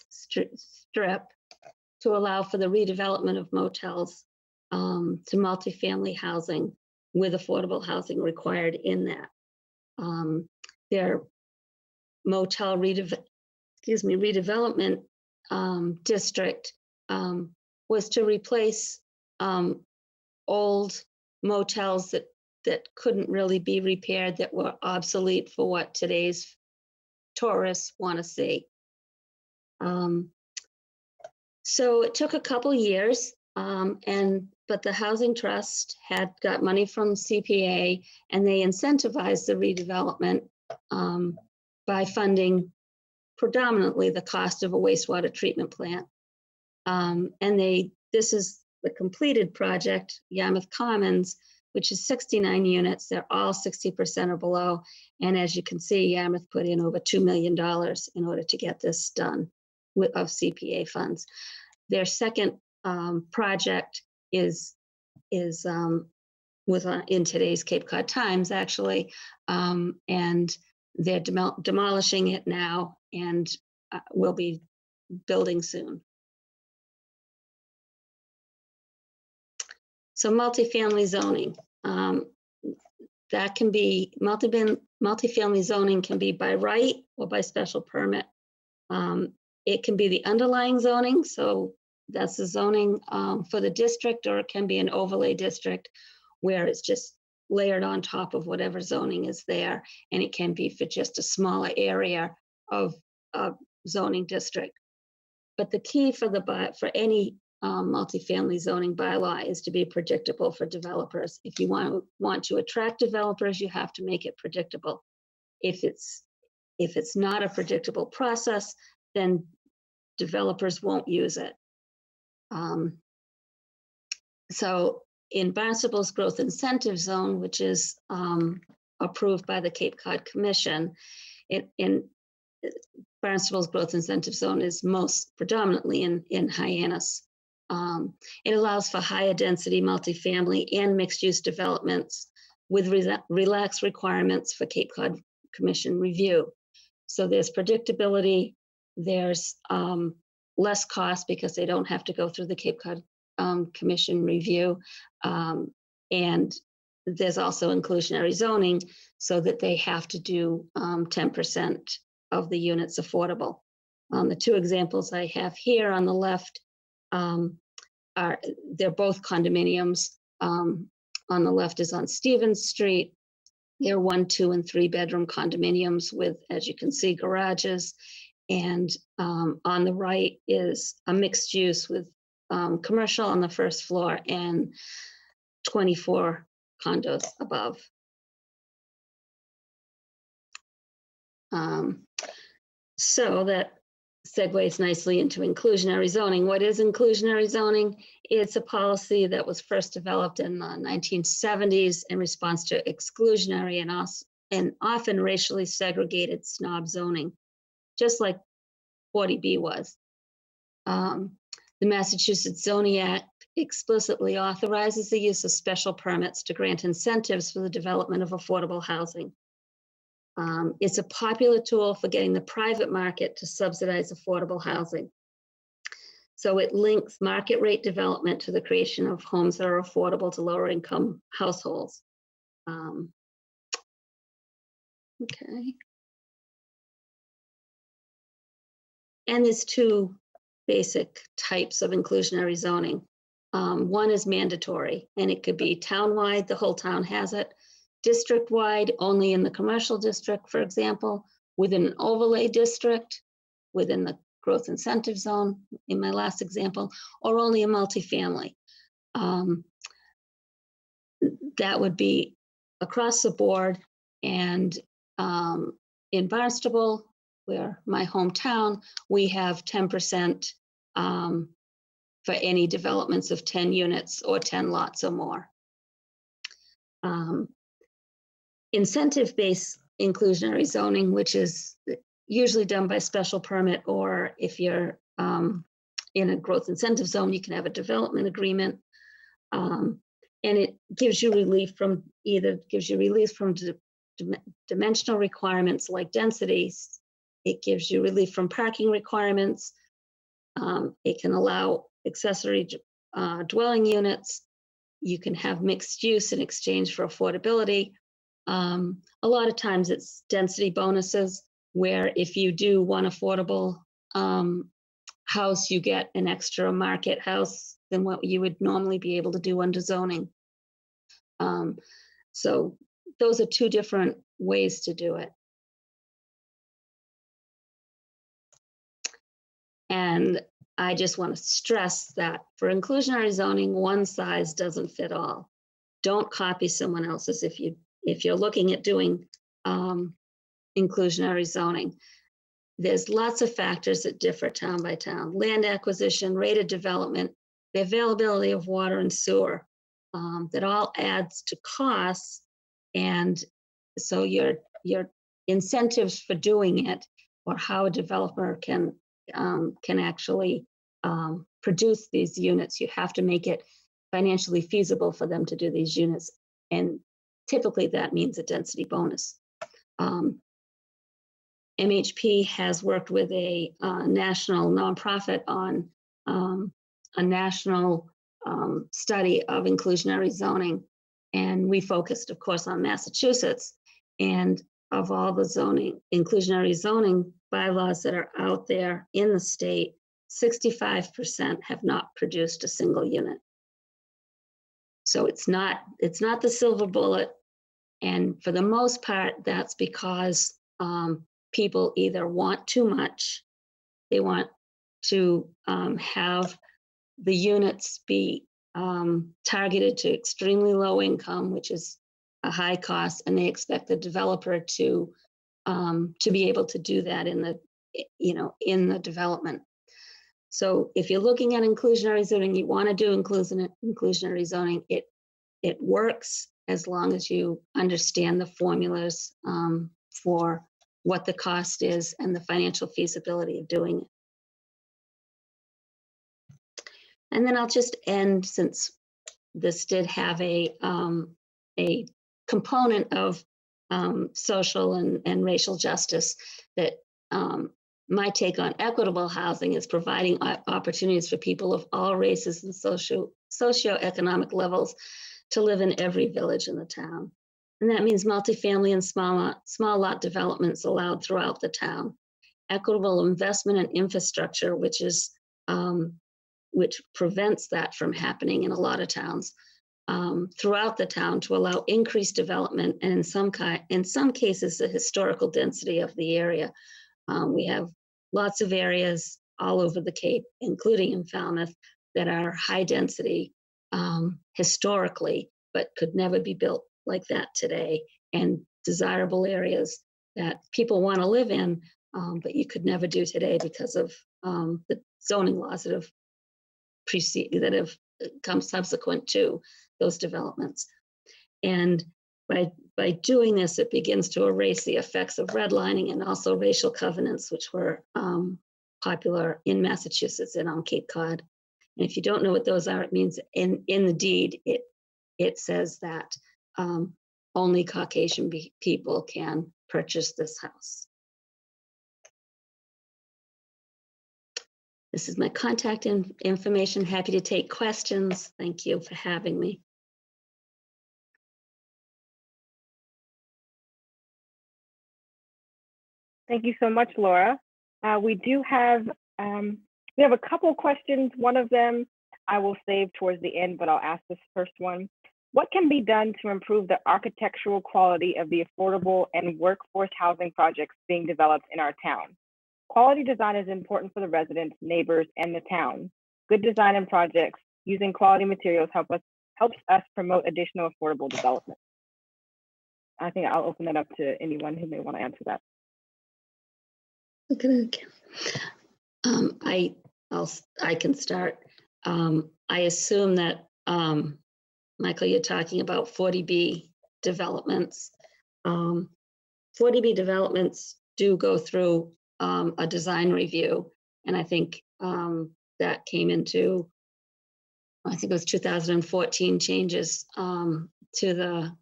strip, to allow for the redevelopment of motels to multifamily housing with affordable housing required in that. Their motel redevelopment district was to replace old motels that couldn't really be repaired, that were obsolete for what today's tourists want to see. So it took a couple years, but the Housing Trust had got money from CPA, and they incentivized the redevelopment by funding predominantly the cost of a wastewater treatment plant. This is the completed project, Yarmouth Commons, which is 69 units. They're all 60% or below. And as you can see, Yarmouth put in over $2 million in order to get this done of CPA funds. Their second project was in today's Cape Cod Times, actually, and they're demolishing it now and will be building soon. So multifamily zoning, that can be, multifamily zoning can be by right or by special permit. It can be the underlying zoning, so that's the zoning for the district, or it can be an overlay district where it's just layered on top of whatever zoning is there, and it can be for just a smaller area of zoning district. But the key for for any multifamily zoning bylaw is to be predictable for developers. If you want to attract developers, you have to make it predictable. If it's not a predictable process, then developers won't use it. So in Barnstable's growth incentive zone, which is approved by the Cape Cod Commission, in Barnstable's growth incentive zone is most predominantly in Hyannis. It allows for higher density multifamily and mixed use developments with relaxed requirements for Cape Cod Commission review. So there's predictability, there's less cost because they don't have to go through the Cape Cod Commission review. And there's also inclusionary zoning so that they have to do 10% of the units affordable. The two examples I have here on the left they're both condominiums. On the left is on Stevens Street. They're 1, 2, and 3 bedroom condominiums with, as you can see, garages. And on the right is a mixed use with commercial on the first floor and 24 condos above. So that segues nicely into inclusionary zoning. What is inclusionary zoning? It's a policy that was first developed in the 1970s in response to exclusionary and often racially segregated snob zoning, just like 40B was. The Massachusetts Zoning Act explicitly authorizes the use of special permits to grant incentives for the development of affordable housing. It's a popular tool for getting the private market to subsidize affordable housing. So it links market rate development to the creation of homes that are affordable to lower income households. Okay. And there's two basic types of inclusionary zoning. One is mandatory, and it could be townwide, the whole town has it. District-wide, only in the commercial district, for example, within an overlay district, within the growth incentive zone, in my last example, or only a multifamily. That would be across the board. And in Barnstable, where my hometown, we have 10% for any developments of 10 units or 10 lots or more. Incentive-based inclusionary zoning, which is usually done by special permit, or if you're in a growth incentive zone, you can have a development agreement. And it gives you relief from dimensional requirements like densities. It gives you relief from parking requirements. It can allow accessory dwelling units. You can have mixed use in exchange for affordability. A lot of times it's density bonuses, where if you do one affordable house, you get an extra market house than what you would normally be able to do under zoning. So those are two different ways to do it. And I just want to stress that for inclusionary zoning, one size doesn't fit all. Don't copy someone else's if you're looking at doing inclusionary zoning. There's lots of factors that differ town by town: land acquisition, rate of development, the availability of water and sewer. That all adds to costs, and so your incentives for doing it, or how a developer can actually produce these units, you have to make it financially feasible for them to do these units, and typically that means a density bonus. MHP has worked with a national nonprofit on a national study of inclusionary zoning, and we focused, of course, on Massachusetts. And of all the inclusionary zoning bylaws that are out there in the state, 65% have not produced a single unit. So it's not the silver bullet, and for the most part, that's because people either want too much, they want to have the units be targeted to extremely low income, which is a high cost, and they expect the developer to be able to do that in the development. So if you're looking at inclusionary zoning, you want to do inclusionary zoning. It works as long as you understand the formulas for what the cost is and the financial feasibility of doing it. And then I'll just end, since this did have a component of social and racial justice, that my take on equitable housing is providing opportunities for people of all races and socioeconomic levels to live in every village in the town. And that means multifamily and small lot developments allowed throughout the town. Equitable investment in infrastructure, which prevents that from happening in a lot of towns throughout the town, to allow increased development, and in some cases the historical density of the area. We have lots of areas all over the Cape, including in Falmouth, that are high density historically, but could never be built like that today, and desirable areas that people want to live in, but you could never do today because of the zoning laws that have come subsequent to those developments. And by doing this, it begins to erase the effects of redlining and also racial covenants, which were popular in Massachusetts and on Cape Cod. And if you don't know what those are, it means in the deed, it says that only Caucasian people can purchase this house. This is my contact information. Happy to take questions. Thank you for having me. Thank you so much, Laura. We have a couple questions. One of them I will save towards the end, but I'll ask this first one. What can be done to improve the architectural quality of the affordable and workforce housing projects being developed in our town? Quality design is important for the residents, neighbors, and the town. Good design and projects using quality materials helps us promote additional affordable development. I think I'll open that up to anyone who may want to answer that. I can start. I assume that, Michael, you're talking about 40B developments. 40B developments do go through a design review, and I think that came into, I think it was 2014 changes to the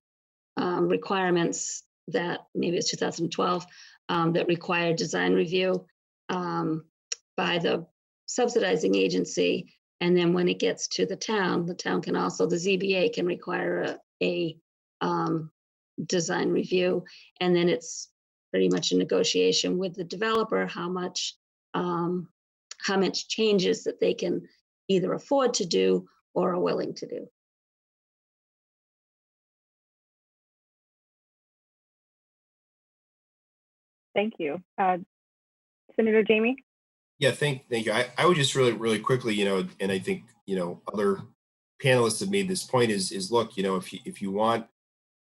requirements, that maybe it's 2012, that required design review by the subsidizing agency. And then when it gets to the town can also, the ZBA can require a design review. And then it's pretty much a negotiation with the developer, how much changes that they can either afford to do or are willing to do. Thank you. Senator Jamie? Yeah, thank you. I would just really quickly, and I think, other panelists have made this point is look, if you want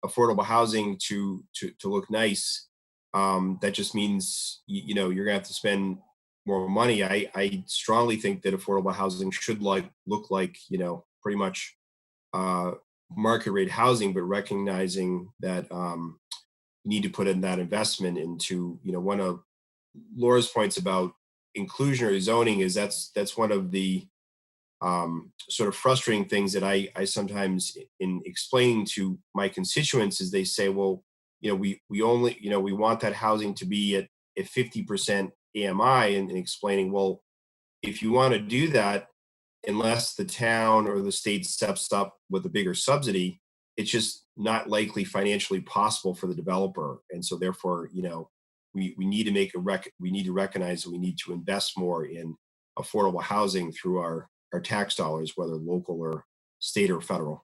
affordable housing to look nice, that just means, you're gonna have to spend more money. I strongly think that affordable housing should look like, pretty much market rate housing, but recognizing that you need to put in that investment into, one of Laura's points about inclusionary zoning is that's one of the sort of frustrating things that I sometimes, in explaining to my constituents, is they say, well, we only, we want that housing to be at 50% AMI, and explaining, well, if you want to do that, unless the town or the state steps up with a bigger subsidy, it's just not likely financially possible for the developer. And so therefore, we need to we need to recognize that we need to invest more in affordable housing through our tax dollars, whether local or state or federal.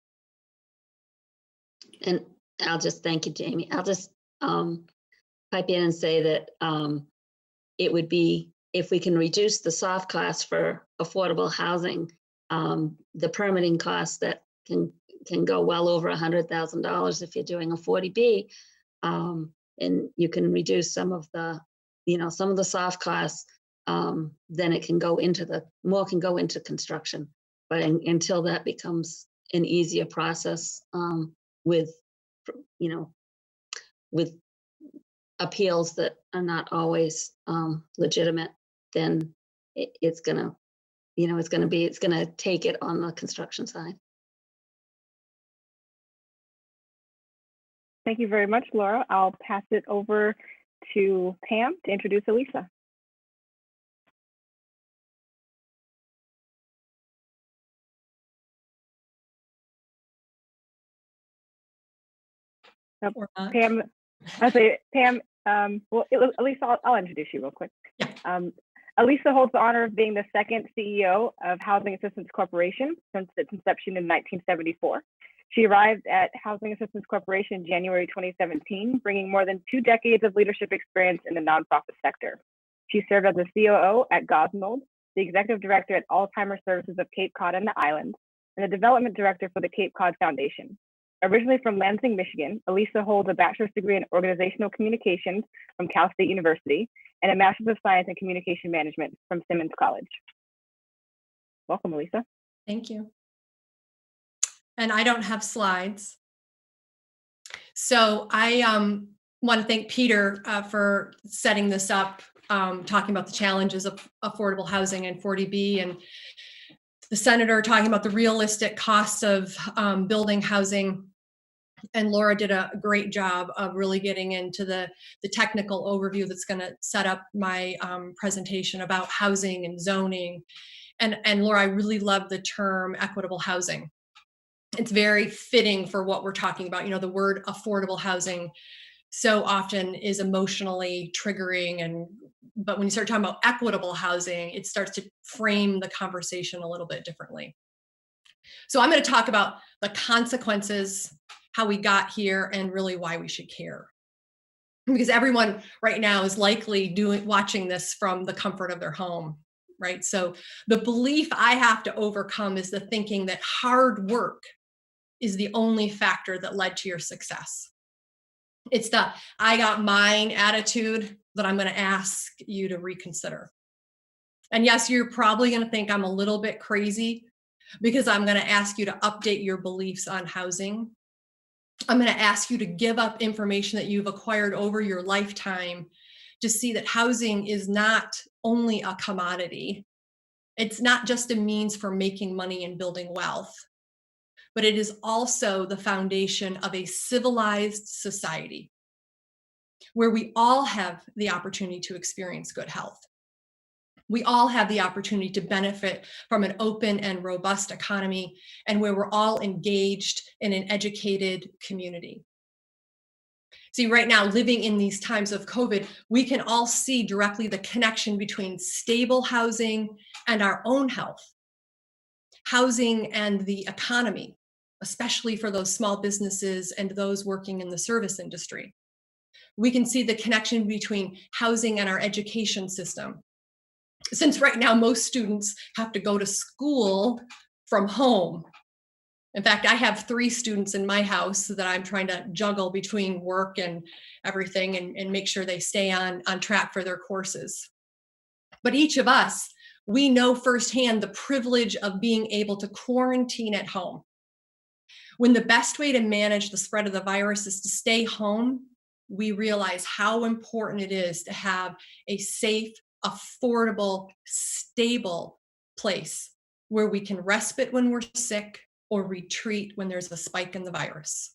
And I'll just, thank you, Jamie. I'll just pipe in and say that it would be if we can reduce the soft costs for affordable housing, the permitting costs that can go well over $100,000 if you're doing a 40B, and you can reduce some of the, some of the soft costs, then it can go into more can go into construction. But until that becomes an easier process, with appeals that are not always legitimate, then it's gonna take it on the construction side. Thank you very much, Laura. I'll pass it over to Pam to introduce Elisa. Or not. Pam, well, Elisa, I'll introduce you real quick. Yeah. Elisa holds the honor of being the second CEO of Housing Assistance Corporation since its inception in 1974. She arrived at Housing Assistance Corporation in January 2017, bringing more than 2 decades of leadership experience in the nonprofit sector. She served as the COO at Gosnold, the executive director at Alzheimer's Services of Cape Cod and the Islands, and the development director for the Cape Cod Foundation. Originally from Lansing, Michigan, Elisa holds a bachelor's degree in organizational communications from Cal State University and a master's of science in communication management from Simmons College. Welcome, Elisa. Thank you. And I don't have slides. So I want to thank Peter for setting this up, talking about the challenges of affordable housing and 40B, and the senator talking about the realistic costs of building housing. And Laura did a great job of really getting into the technical overview that's going to set up my presentation about housing and zoning. And Laura, I really love the term equitable housing. It's very fitting for what we're talking about. The word affordable housing so often is emotionally triggering, but when you start talking about equitable housing, it starts to frame the conversation a little bit differently. So I'm going to talk about the consequences, how we got here, and really why we should care. Because everyone right now is likely watching this from the comfort of their home, right? So the belief I have to overcome is the thinking that hard work is the only factor that led to your success. It's the I got mine attitude that I'm going to ask you to reconsider. And yes, you're probably going to think I'm a little bit crazy because I'm going to ask you to update your beliefs on housing. I'm going to ask you to give up information that you've acquired over your lifetime to see that housing is not only a commodity. It's not just a means for making money and building wealth, but it is also the foundation of a civilized society where we all have the opportunity to experience good health. We all have the opportunity to benefit from an open and robust economy, and where we're all engaged in an educated community. See, right now, living in these times of COVID, we can all see directly the connection between stable housing and our own health, housing and the economy, especially for those small businesses and those working in the service industry. We can see the connection between housing and our education system. Since right now, most students have to go to school from home. In fact, I have 3 students in my house that I'm trying to juggle between work and everything and make sure they stay on track for their courses. But each of us, we know firsthand the privilege of being able to quarantine at home. When the best way to manage the spread of the virus is to stay home, we realize how important it is to have a safe, affordable, stable place where we can respite when we're sick or retreat when there's a spike in the virus.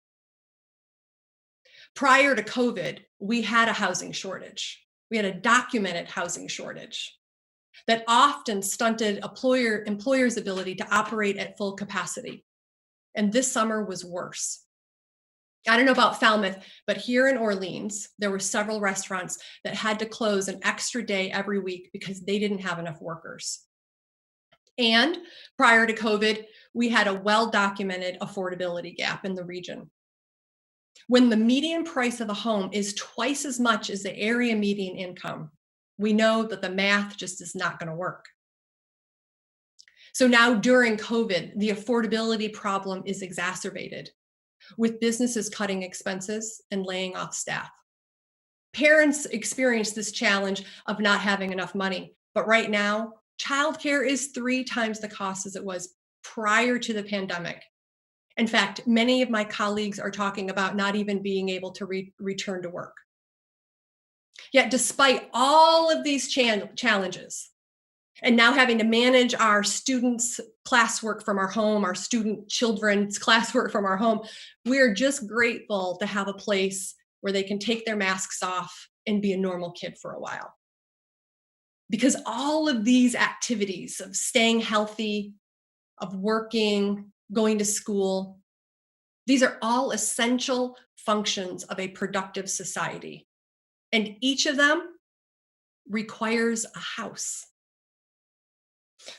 Prior to COVID, we had a housing shortage. We had a documented housing shortage that often stunted employers' ability to operate at full capacity. And this summer was worse. I don't know about Falmouth, but here in Orleans, there were several restaurants that had to close an extra day every week because they didn't have enough workers. And prior to COVID, we had a well-documented affordability gap in the region. When the median price of a home is twice as much as the area median income, We know that the math just is not going to work. So now during COVID, the affordability problem is exacerbated, with businesses cutting expenses and laying off staff. Parents experience this challenge of not having enough money, but right now, childcare is 3 times the cost as it was prior to the pandemic. In fact, many of my colleagues are talking about not even being able to return to work. Yet despite all of these challenges, and now having to manage our students' classwork from our home, our student children's classwork from our home, we're just grateful to have a place where they can take their masks off and be a normal kid for a while. Because all of these activities of staying healthy, of working, going to school, these are all essential functions of a productive society. And each of them requires a house.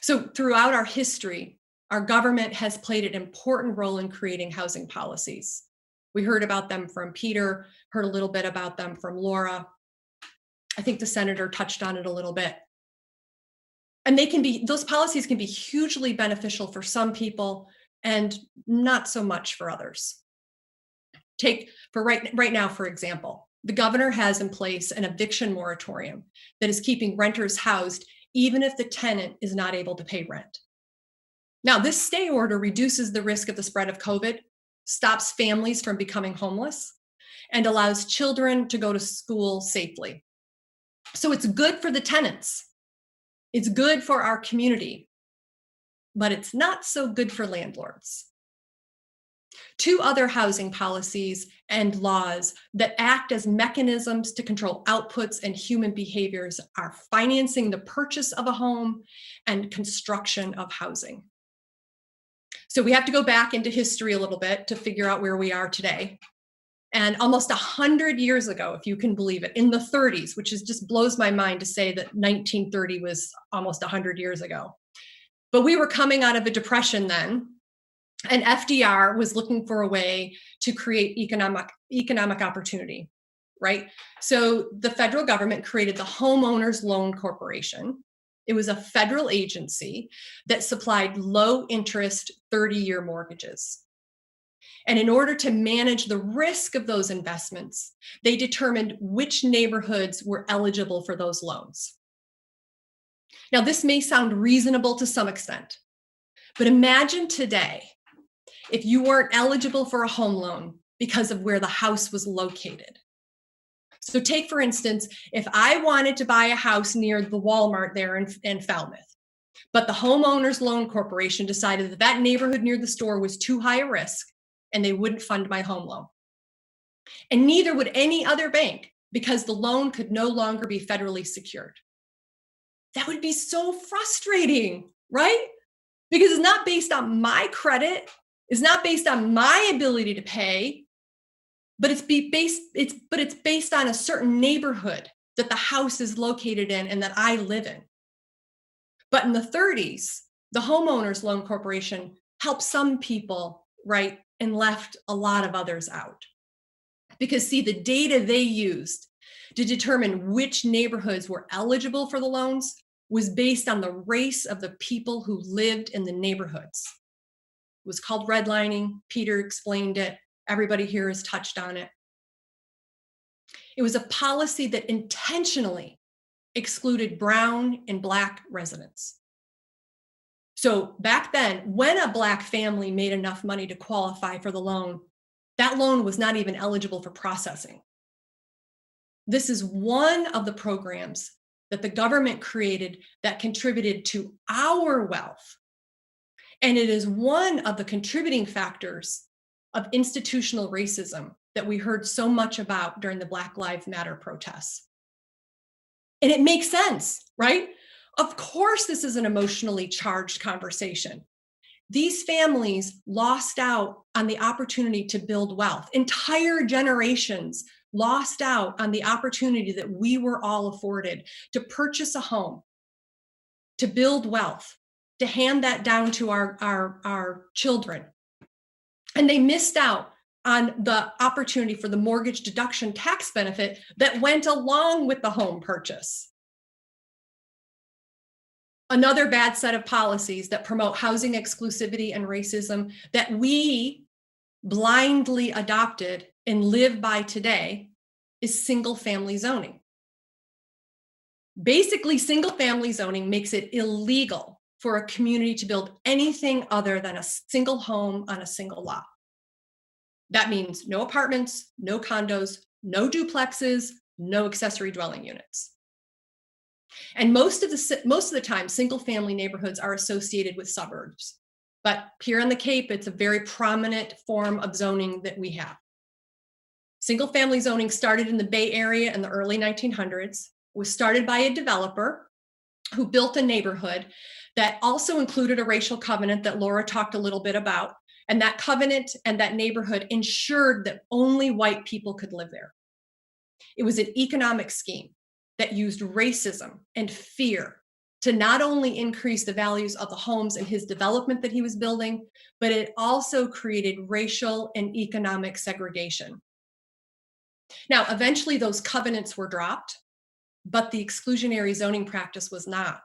So throughout our history, our government has played an important role in creating housing policies. We heard about them from Peter, heard a little bit about them from Laura. I think the senator touched on it a little bit. And those policies can be hugely beneficial for some people and not so much for others. Take for right now, for example, the governor has in place an eviction moratorium that is keeping renters housed even if the tenant is not able to pay rent. Now, this stay order reduces the risk of the spread of COVID, stops families from becoming homeless, and allows children to go to school safely. So it's good for the tenants. It's good for our community, but it's not so good for landlords. 2 other housing policies and laws that act as mechanisms to control outputs and human behaviors are financing the purchase of a home and construction of housing. So we have to go back into history a little bit to figure out where we are today. And almost 100 years ago, if you can believe it, in the 30s, which just blows my mind to say that 1930 was almost 100 years ago. But we were coming out of a depression then, and FDR was looking for a way to create economic opportunity, right? So the federal government created the Homeowners Loan Corporation. It was a federal agency that supplied low interest 30-year mortgages. And in order to manage the risk of those investments, they determined which neighborhoods were eligible for those loans. Now, this may sound reasonable to some extent, but imagine today if you weren't eligible for a home loan because of where the house was located. So take, for instance, if I wanted to buy a house near the Walmart there in Falmouth, but the Homeowners Loan Corporation decided that that neighborhood near the store was too high a risk and they wouldn't fund my home loan. And neither would any other bank because the loan could no longer be federally secured. That would be so frustrating, right? Because it's not based on my credit, it's not based on my ability to pay, but it's based on a certain neighborhood that the house is located in and that I live in. But in the 30s, the Homeowners Loan Corporation helped some people, right, and left a lot of others out. Because see, the data they used to determine which neighborhoods were eligible for the loans was based on the race of the people who lived in the neighborhoods. It was called redlining. Peter explained it. Everybody here has touched on it. It was a policy that intentionally excluded brown and Black residents. So back then, when a Black family made enough money to qualify for the loan, that loan was not even eligible for processing. This is one of the programs that the government created that contributed to our wealth. And it is one of the contributing factors of institutional racism that we heard so much about during the Black Lives Matter protests. And it makes sense, right? Of course, this is an emotionally charged conversation. These families lost out on the opportunity to build wealth. Entire generations lost out on the opportunity that we were all afforded to purchase a home, to build wealth, to hand that down to our children. And they missed out on the opportunity for the mortgage deduction tax benefit that went along with the home purchase. Another bad set of policies that promote housing exclusivity and racism that we blindly adopted and live by today is single-family zoning. Basically, single-family zoning makes it illegal for a community to build anything other than a single home on a single lot. That means no apartments, no condos, no duplexes, no accessory dwelling units. And most of the time, single-family neighborhoods are associated with suburbs. But here on the Cape, it's a very prominent form of zoning that we have. Single-family zoning started in the Bay Area in the early 1900s. It was started by a developer who built a neighborhood that also included a racial covenant that Laura talked a little bit about. And that covenant and that neighborhood ensured that only white people could live there. It was an economic scheme that used racism and fear to not only increase the values of the homes and his development that he was building, but it also created racial and economic segregation. Now, eventually those covenants were dropped, but the exclusionary zoning practice was not.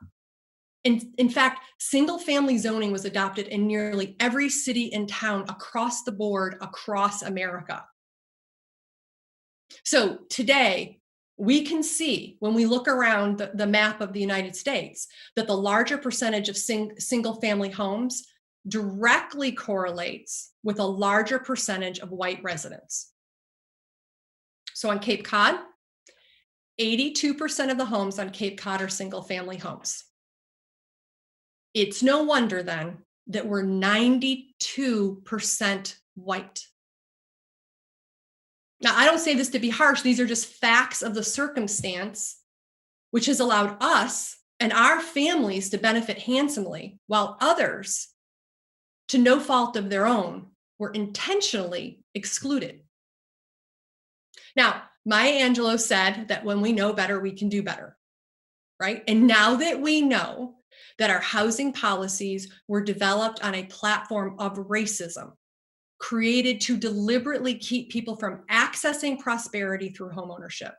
In fact, single-family zoning was adopted in nearly every city and town across the board, across America. So today, we can see when we look around the map of the United States that the larger percentage of single-family homes directly correlates with a larger percentage of white residents. So on Cape Cod, 82% of the homes on Cape Cod are single-family homes. It's no wonder then that we're 92% white. Now, I don't say this to be harsh. These are just facts of the circumstance, which has allowed us and our families to benefit handsomely, while others, to no fault of their own, were intentionally excluded. Now, Maya Angelou said that when we know better, we can do better, right? And now that we know that our housing policies were developed on a platform of racism, created to deliberately keep people from accessing prosperity through homeownership.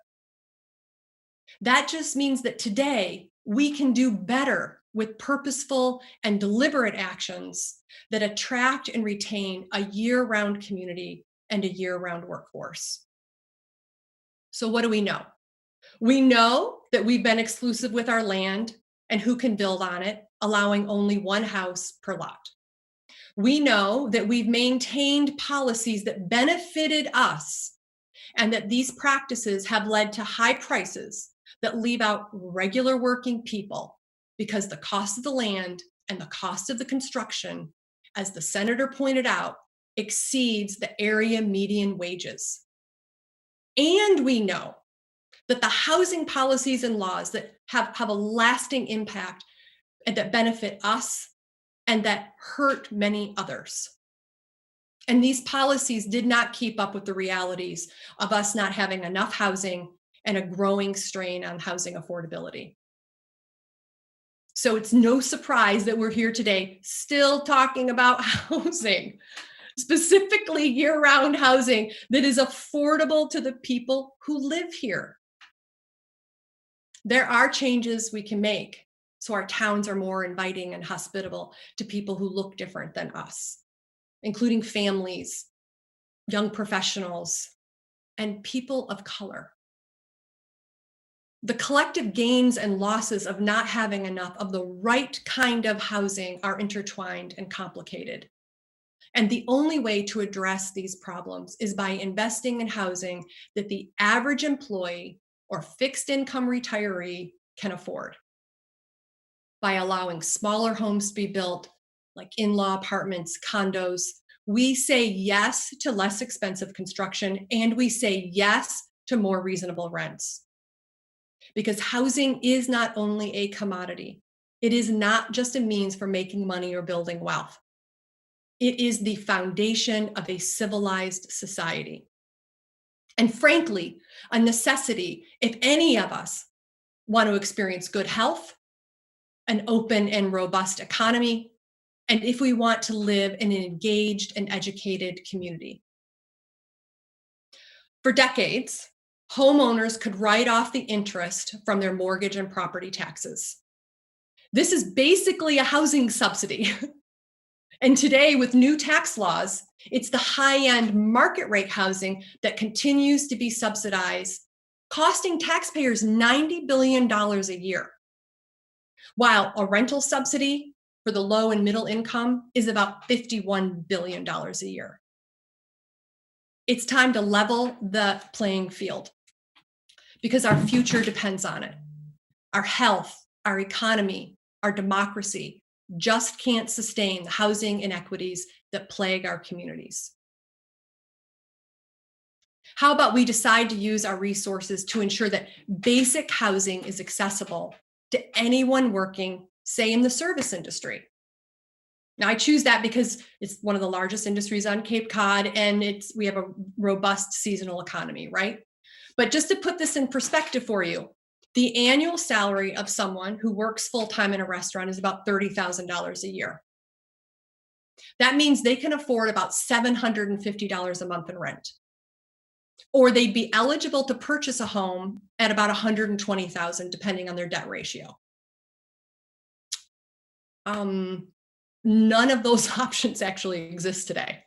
That just means that today we can do better with purposeful and deliberate actions that attract and retain a year-round community and a year-round workforce. So what do we know? We know that we've been exclusive with our land and who can build on it, allowing only one house per lot. We know that we've maintained policies that benefited us and that these practices have led to high prices that leave out regular working people because the cost of the land and the cost of the construction, as the senator pointed out, exceeds the area median wages. And we know that the housing policies and laws that have a lasting impact and that benefit us and that hurt many others. And these policies did not keep up with the realities of us not having enough housing and a growing strain on housing affordability. So it's no surprise that we're here today still talking about housing, specifically year-round housing that is affordable to the people who live here. There are changes we can make so our towns are more inviting and hospitable to people who look different than us, including families, young professionals, and people of color. The collective gains and losses of not having enough of the right kind of housing are intertwined and complicated. And the only way to address these problems is by investing in housing that the average employee or fixed income retiree can afford. By allowing smaller homes to be built, like in-law apartments, condos, we say yes to less expensive construction, and we say yes to more reasonable rents. Because housing is not only a commodity. It is not just a means for making money or building wealth. It is the foundation of a civilized society. And frankly, a necessity if any of us want to experience good health, an open and robust economy, and if we want to live in an engaged and educated community. For decades, homeowners could write off the interest from their mortgage and property taxes. This is basically a housing subsidy. And today, with new tax laws, it's the high-end market rate housing that continues to be subsidized, costing taxpayers $90 billion a year, while a rental subsidy for the low and middle income is about $51 billion a year. It's time to level the playing field because our future depends on it. Our health, our economy, our democracy just can't sustain the housing inequities that plague our communities. How about we decide to use our resources to ensure that basic housing is accessible to anyone working, say, in the service industry? Now, I choose that because it's one of the largest industries on Cape Cod, and we have a robust seasonal economy, right? But just to put this in perspective for you, the annual salary of someone who works full-time in a restaurant is about $30,000 a year. That means they can afford about $750 a month in rent. Or they'd be eligible to purchase a home at about $120,000, depending on their debt ratio. None of those options actually exist today.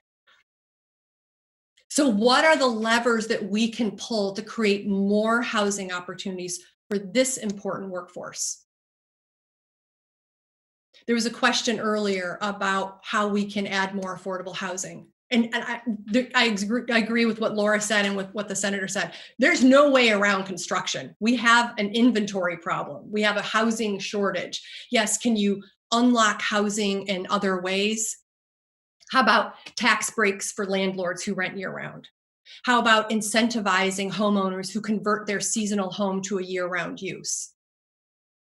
So what are the levers that we can pull to create more housing opportunities for this important workforce? There was a question earlier about how we can add more affordable housing. And I agree with what Laura said and with what the senator said. There's no way around construction. We have an inventory problem. We have a housing shortage. Yes, can you unlock housing in other ways? How about tax breaks for landlords who rent year-round? How about incentivizing homeowners who convert their seasonal home to a year-round use?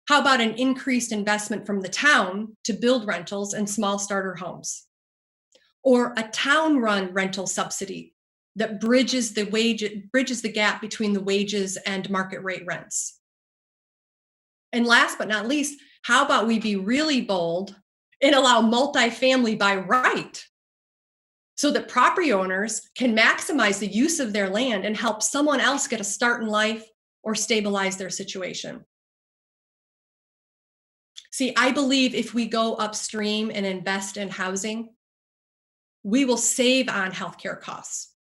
How about an increased investment from the town to build rentals and small starter homes? Or a town-run rental subsidy that bridges the gap between the wages and market rate rents? And last but not least, how about we be really bold and allow multifamily by right so that property owners can maximize the use of their land and help someone else get a start in life or stabilize their situation? See, I believe if we go upstream and invest in housing, we will save on healthcare costs.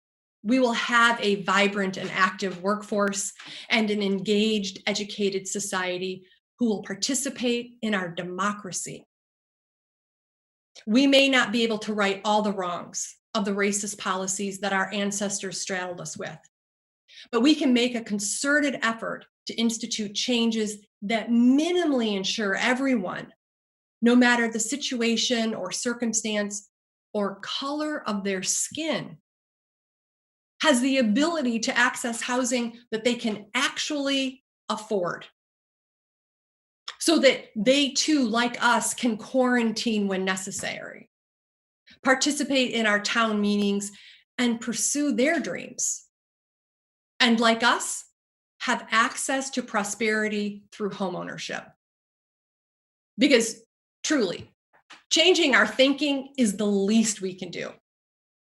We will have a vibrant and active workforce and an engaged, educated society who will participate in our democracy. We may not be able to right all the wrongs of the racist policies that our ancestors straddled us with, but we can make a concerted effort to institute changes that minimally ensure everyone, no matter the situation or circumstance or color of their skin, has the ability to access housing that they can actually afford, so that they too, like us, can quarantine when necessary, participate in our town meetings, and pursue their dreams. And like us, have access to prosperity through homeownership. Because truly, changing our thinking is the least we can do.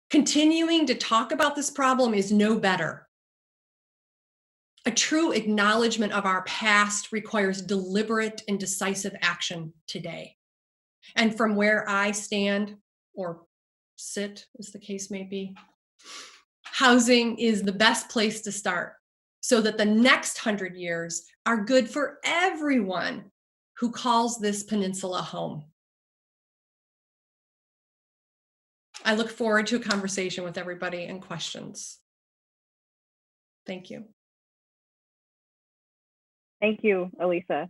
Continuing to talk about this problem is no better. A true acknowledgement of our past requires deliberate and decisive action today. And from where I stand, or sit, as the case may be, housing is the best place to start so that the next 100 years are good for everyone who calls this peninsula home. I look forward to a conversation with everybody and questions. Thank you. Thank you, Elisa.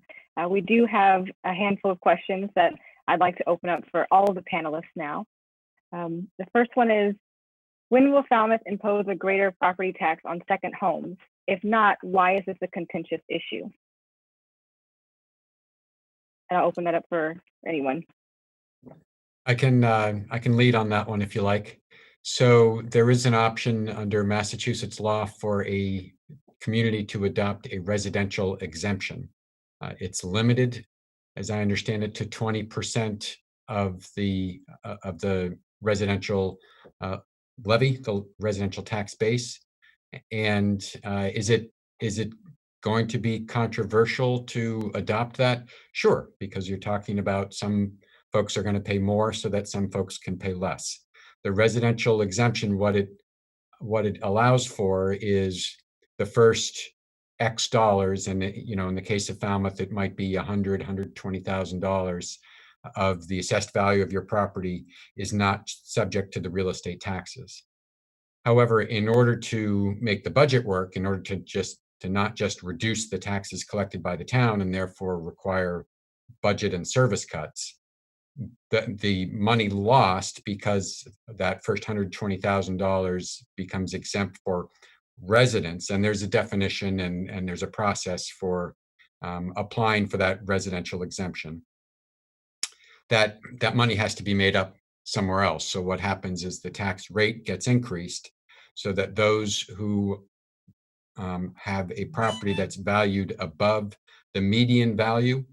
We do have a handful of questions that I'd like to open up for all of the panelists now. The first one is, when will Falmouth impose a greater property tax on second homes? If not, why is this a contentious issue? And I'll open that up for anyone. I can lead on that one if you like. So there is an option under Massachusetts law for a community to adopt a residential exemption. It's limited, as I understand it, to 20% of the residential levy, the residential tax base. And is it going to be controversial to adopt that? Sure, because you're talking about some folks are going to pay more so that some folks can pay less. The residential exemption, what it allows for is the first X dollars, and in the case of Falmouth, it might be $120,000 of the assessed value of your property is not subject to the real estate taxes. However, in order to make the budget work, in order to not just reduce the taxes collected by the town and therefore require budget and service cuts, the money lost because that first $120,000 becomes exempt for residents, and there's a definition and there's a process for applying for that residential exemption. That money has to be made up somewhere else. So what happens is the tax rate gets increased so that those who have a property that's valued above the median value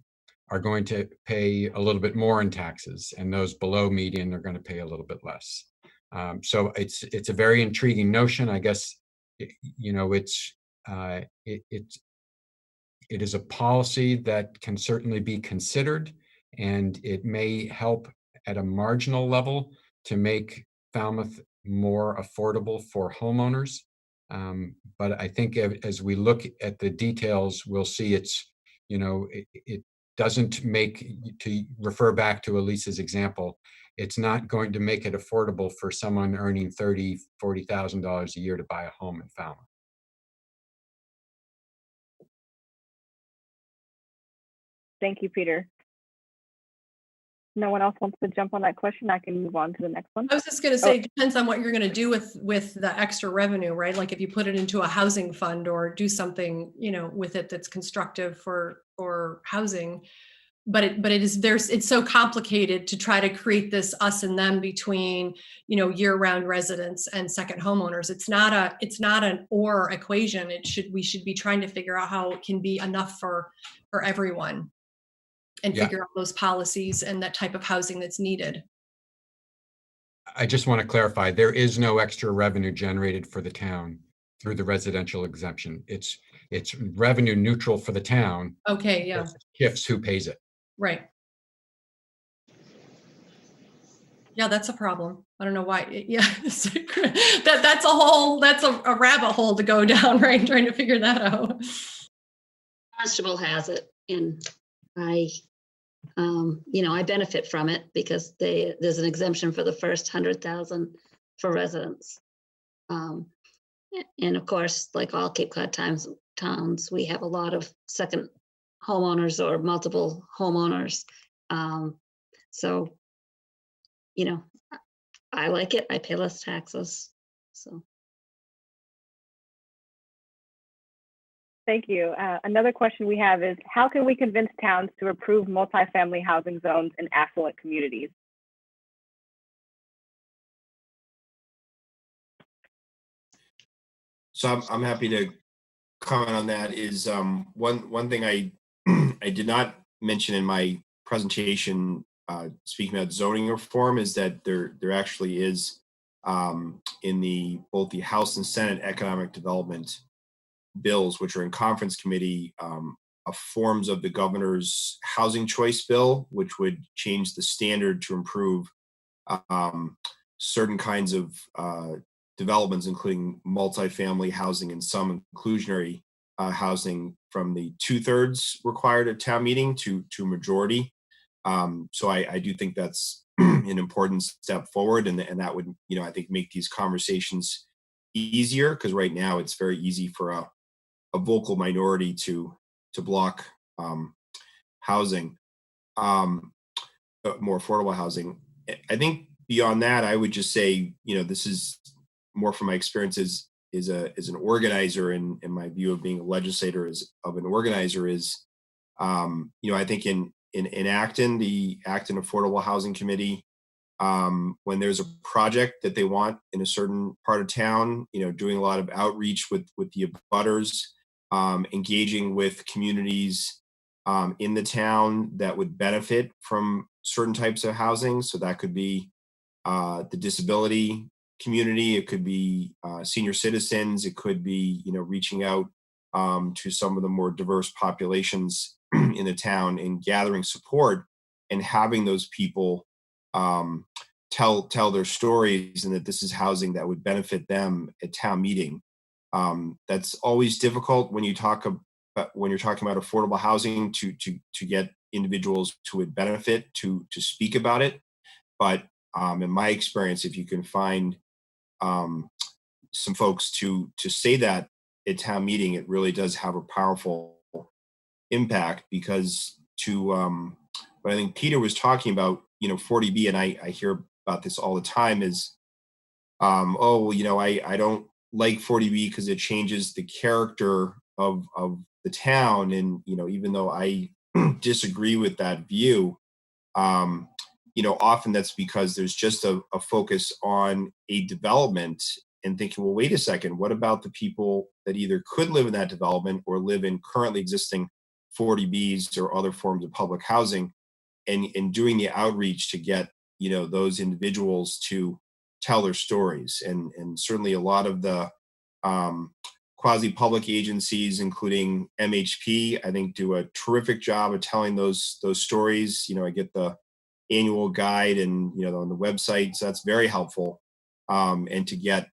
are going to pay a little bit more in taxes, and those below median are going to pay a little bit less. So it's a very intriguing notion. I guess it is a policy that can certainly be considered, and it may help at a marginal level to make Falmouth more affordable for homeowners. But I think as we look at the details, we'll see it doesn't make, to refer back to Elisa's example, it's not going to make it affordable for someone earning $30,000, $40,000 a year to buy a home in Falmouth. Thank you, Peter. No one else wants to jump on that question? I can move on to the next one. I was just going to say, it depends on what you're going to do with the extra revenue, right? Like if you put it into a housing fund or do something, with it that's constructive for housing. But it's so complicated to try to create this us and them between, year-round residents and second homeowners. It's not an or equation. We should be trying to figure out how it can be enough for everyone. And figure out those policies and that type of housing that's needed. I just want to clarify, there is no extra revenue generated for the town through the residential exemption. It's revenue neutral for the town. Okay, yeah. It shifts who pays it. Right. Yeah, that's a problem. I don't know why. That's a rabbit hole to go down, right? Trying to figure that out. Constable has it, and I benefit from it because there's an exemption for the first 100,000 for residents. And of course, like all Cape Cod towns, we have a lot of second homeowners or multiple homeowners. So, I like it. I pay less taxes. So. Thank you. Another question we have is, how can we convince towns to approve multifamily housing zones in affluent communities? So I'm happy to comment on that. Is one thing I did not mention in my presentation, speaking about zoning reform, is that there actually is in both the House and Senate economic development bills, which are in conference committee, forms of the governor's housing choice bill, which would change the standard to improve certain kinds of developments, including multifamily housing and some inclusionary housing, from the 2/3 required at town meeting to majority. So I do think that's an important step forward, and that would, I think, make these conversations easier, because right now it's very easy for a vocal minority to block housing, more affordable housing. I think beyond that, I would just say, this is more from my experience as an organizer, and my view of being a legislator of an organizer is, I think in Acton, the Acton Affordable Housing Committee, when there's a project that they want in a certain part of town, doing a lot of outreach with the abutters, engaging with communities in the town that would benefit from certain types of housing. So that could be the disability community, it could be senior citizens, it could be reaching out to some of the more diverse populations in the town, and gathering support and having those people tell their stories, and that this is housing that would benefit them at town meeting. That's always difficult when you talk about, when you're talking about affordable housing, to get individuals who would benefit to speak about it. But in my experience, if you can find some folks to say that at town meeting, it really does have a powerful impact. Because to what I think Peter was talking about, 40B, and I hear about this all the time, is oh, I don't like 40B because it changes the character of the town. And even though I disagree with that view, often that's because there's just a focus on a development, and thinking, well, wait a second, what about the people that either could live in that development or live in currently existing 40Bs or other forms of public housing, and doing the outreach to get those individuals to tell their stories. And certainly a lot of the quasi-public agencies, including MHP, I think do a terrific job of telling those stories. I get the annual guide and on the website, so that's very helpful. And to get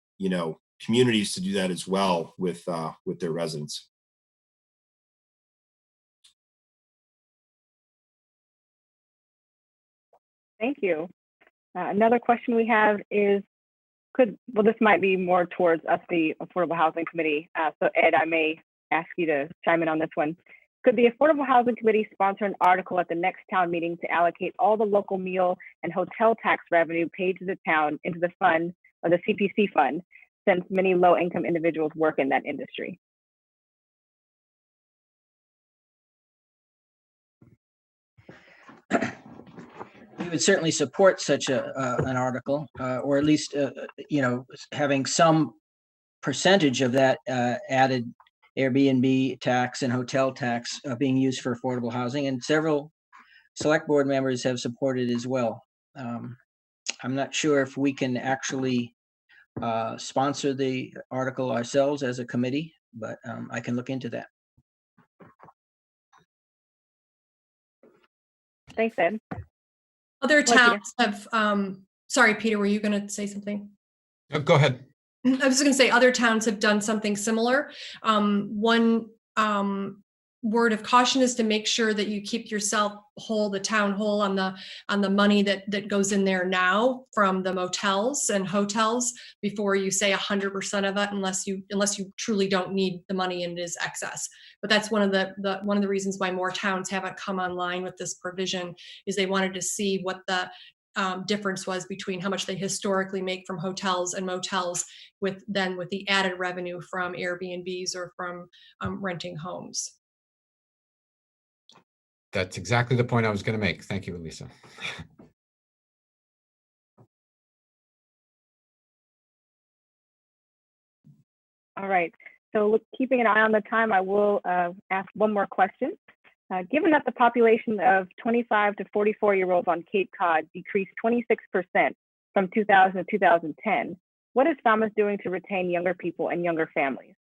communities to do that as well with their residents. Thank you. Another question we have is, this might be more towards us, the Affordable Housing Committee. So Ed, I may ask you to chime in on this one. Could the Affordable Housing Committee sponsor an article at the next town meeting to allocate all the local meal and hotel tax revenue paid to the town into the fund, or the CPC fund, since many low-income individuals work in that industry? We would certainly support such an article, or at least, having some percentage of that added Airbnb tax and hotel tax being used for affordable housing, and several select board members have supported as well. I'm not sure if we can actually sponsor the article ourselves as a committee, but I can look into that. Thanks, Ed. Other Peter. towns have, sorry, Peter, were you going to say something? Go ahead. I was just going to say other towns have done something similar. One word of caution is to make sure that you keep yourself whole, the town whole, on the money that goes in there now from the motels and hotels, before you say 100% of it, unless you truly don't need the money and it is excess. But that's one of the reasons why more towns haven't come online with this provision, is they wanted to see what the difference was between how much they historically make from hotels and motels with the added revenue from Airbnbs or from renting homes. That's exactly the point I was going to make. Thank you, Elisa. All right. So keeping an eye on the time, I will ask one more question. Given that the population of 25 to 44-year-olds on Cape Cod decreased 26% from 2000 to 2010, what is Falmouth doing to retain younger people and younger families?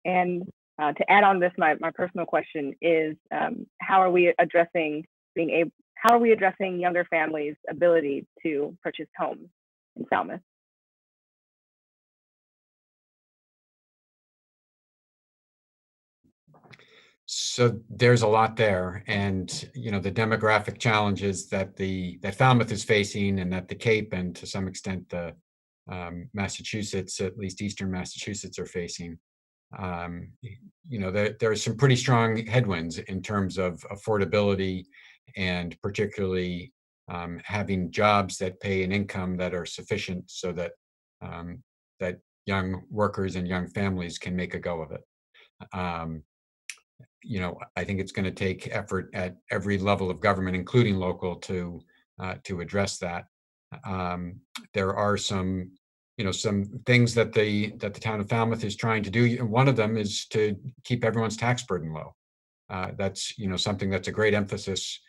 And to add on this, my personal question is, how are we addressing younger families' ability to purchase homes in Falmouth? So there's a lot there, and the demographic challenges that Falmouth is facing, and that the Cape, and to some extent the Massachusetts, at least Eastern Massachusetts, are facing. There are some pretty strong headwinds in terms of affordability, and particularly having jobs that pay an income that are sufficient so that that young workers and young families can make a go of it. I think it's going to take effort at every level of government, including local, to address that. There are some things that the town of Falmouth is trying to do. And one of them is to keep everyone's tax burden low. That's something that's a great emphasis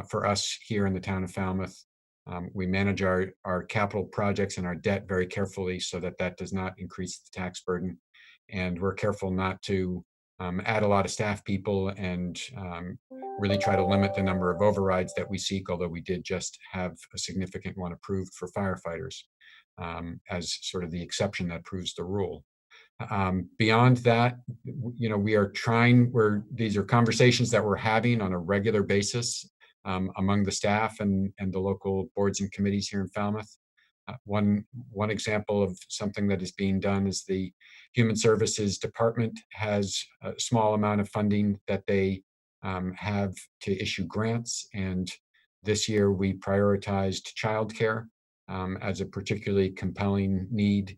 for us here in the town of Falmouth. We manage our capital projects and our debt very carefully so that does not increase the tax burden, and we're careful not to add a lot of staff people and really try to limit the number of overrides that we seek, although we did just have a significant one approved for firefighters as sort of the exception that proves the rule. Beyond that, we are trying, these are conversations that we're having on a regular basis among the staff and the local boards and committees here in Falmouth. One example of something that is being done is the Human Services Department has a small amount of funding that they have to issue grants. And this year we prioritized childcare as a particularly compelling need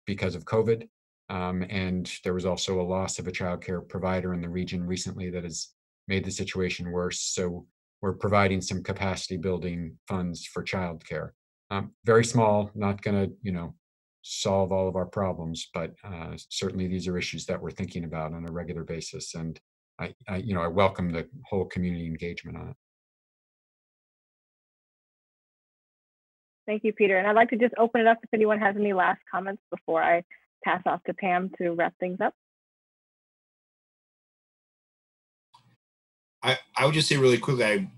because of COVID. And there was also a loss of a childcare provider in the region recently that has made the situation worse. So we're providing some capacity building funds for childcare. Very small, not going to, solve all of our problems, but certainly these are issues that we're thinking about on a regular basis. And I welcome the whole community engagement on it. Thank you, Peter. And I'd like to just open it up if anyone has any last comments before I pass off to Pam to wrap things up. I would just say really quickly,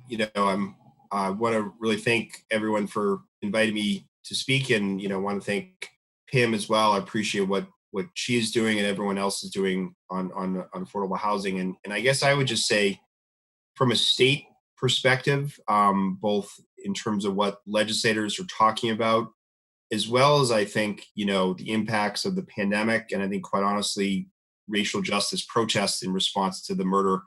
I want to really thank everyone for inviting me to speak, and want to thank Pam as well. I appreciate what she is doing and everyone else is doing on affordable housing. And I guess I would just say, from a state perspective, both in terms of what legislators are talking about, as well as I think the impacts of the pandemic, and I think quite honestly, racial justice protests in response to the murder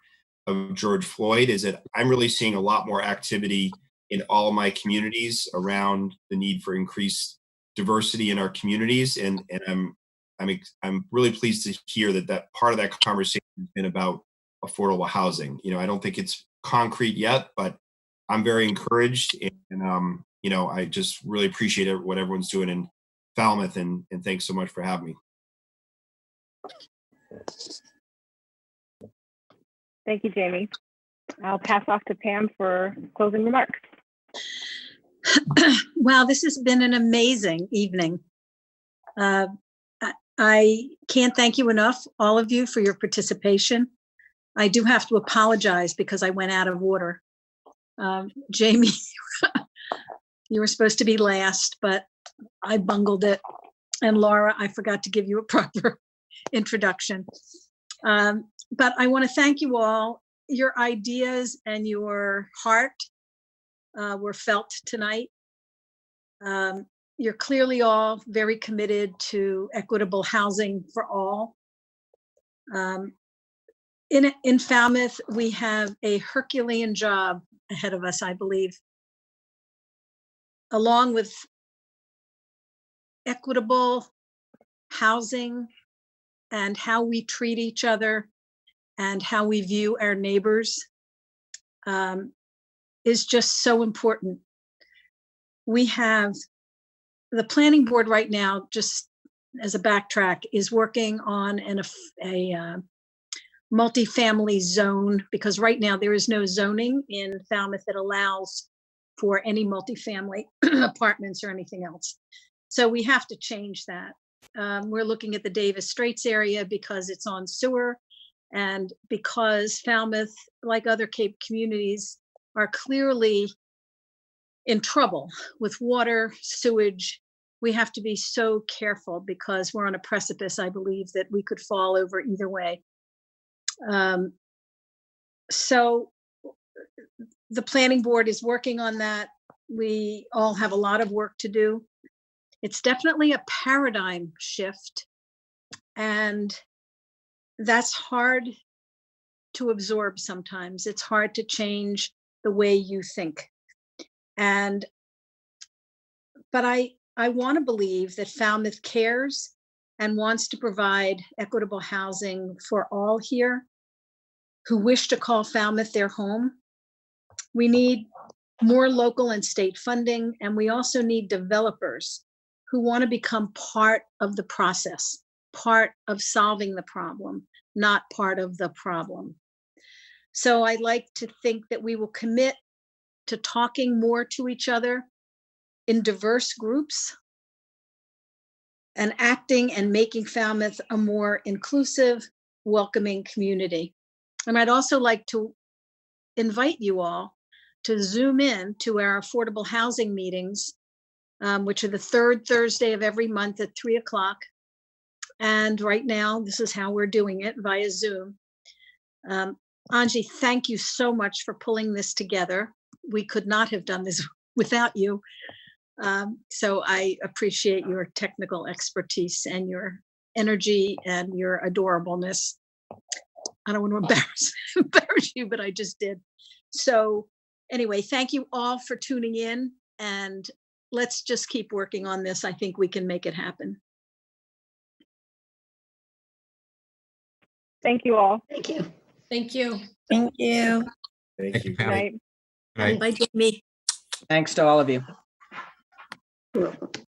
of George Floyd, is that I'm really seeing a lot more activity in all of my communities around the need for increased diversity in our communities, and I'm really pleased to hear that part of that conversation has been about affordable housing. I don't think it's concrete yet, but I'm very encouraged, and I just really appreciate what everyone's doing in Falmouth, and thanks so much for having me. Thank you, Jamie. I'll pass off to Pam for closing remarks. Wow, this has been an amazing evening. I can't thank you enough, all of you, for your participation. I do have to apologize because I went out of order. Jamie, you were supposed to be last, but I bungled it. And Laura, I forgot to give you a proper introduction. But I want to thank you all. Your ideas and your heart were felt tonight. You're clearly all very committed to equitable housing for all. In Falmouth, we have a Herculean job ahead of us, I believe. Along with equitable housing and how we treat each other and how we view our neighbors is just so important. We have the planning board right now, just as a backtrack, is working on a multifamily zone, because right now there is no zoning in Falmouth that allows for any multifamily apartments or anything else. So we have to change that. We're looking at the Davis Straits area because it's on sewer, and because Falmouth, like other Cape communities, are clearly in trouble with water, sewage. We have to be so careful because we're on a precipice, I believe, that we could fall over either way. So the planning board is working on that. We all have a lot of work to do. It's definitely a paradigm shift, and that's hard to absorb sometimes. It's hard to change the way you think. But I want to believe that Falmouth cares and wants to provide equitable housing for all here who wish to call Falmouth their home. We need more local and state funding, and we also need developers who want to become part of the process, part of solving the problem, not part of the problem. So I'd like to think that we will commit to talking more to each other in diverse groups and acting and making Falmouth a more inclusive welcoming community. And I'd also like to invite you all to Zoom in to our affordable housing meetings, which are the third Thursday of every month at 3 o'clock. And right now, this is how we're doing it, via Zoom. Angie, thank you so much for pulling this together. We could not have done this without you. So I appreciate your technical expertise and your energy and your adorableness. I don't want to embarrass you, but I just did. So anyway, thank you all for tuning in, and let's just keep working on this. I think we can make it happen. Thank you all. Thank you. Thank you. Thank you. Thank you, Good Patty. night. Good night. Bye, Jamie. Thanks to all of you. You're welcome.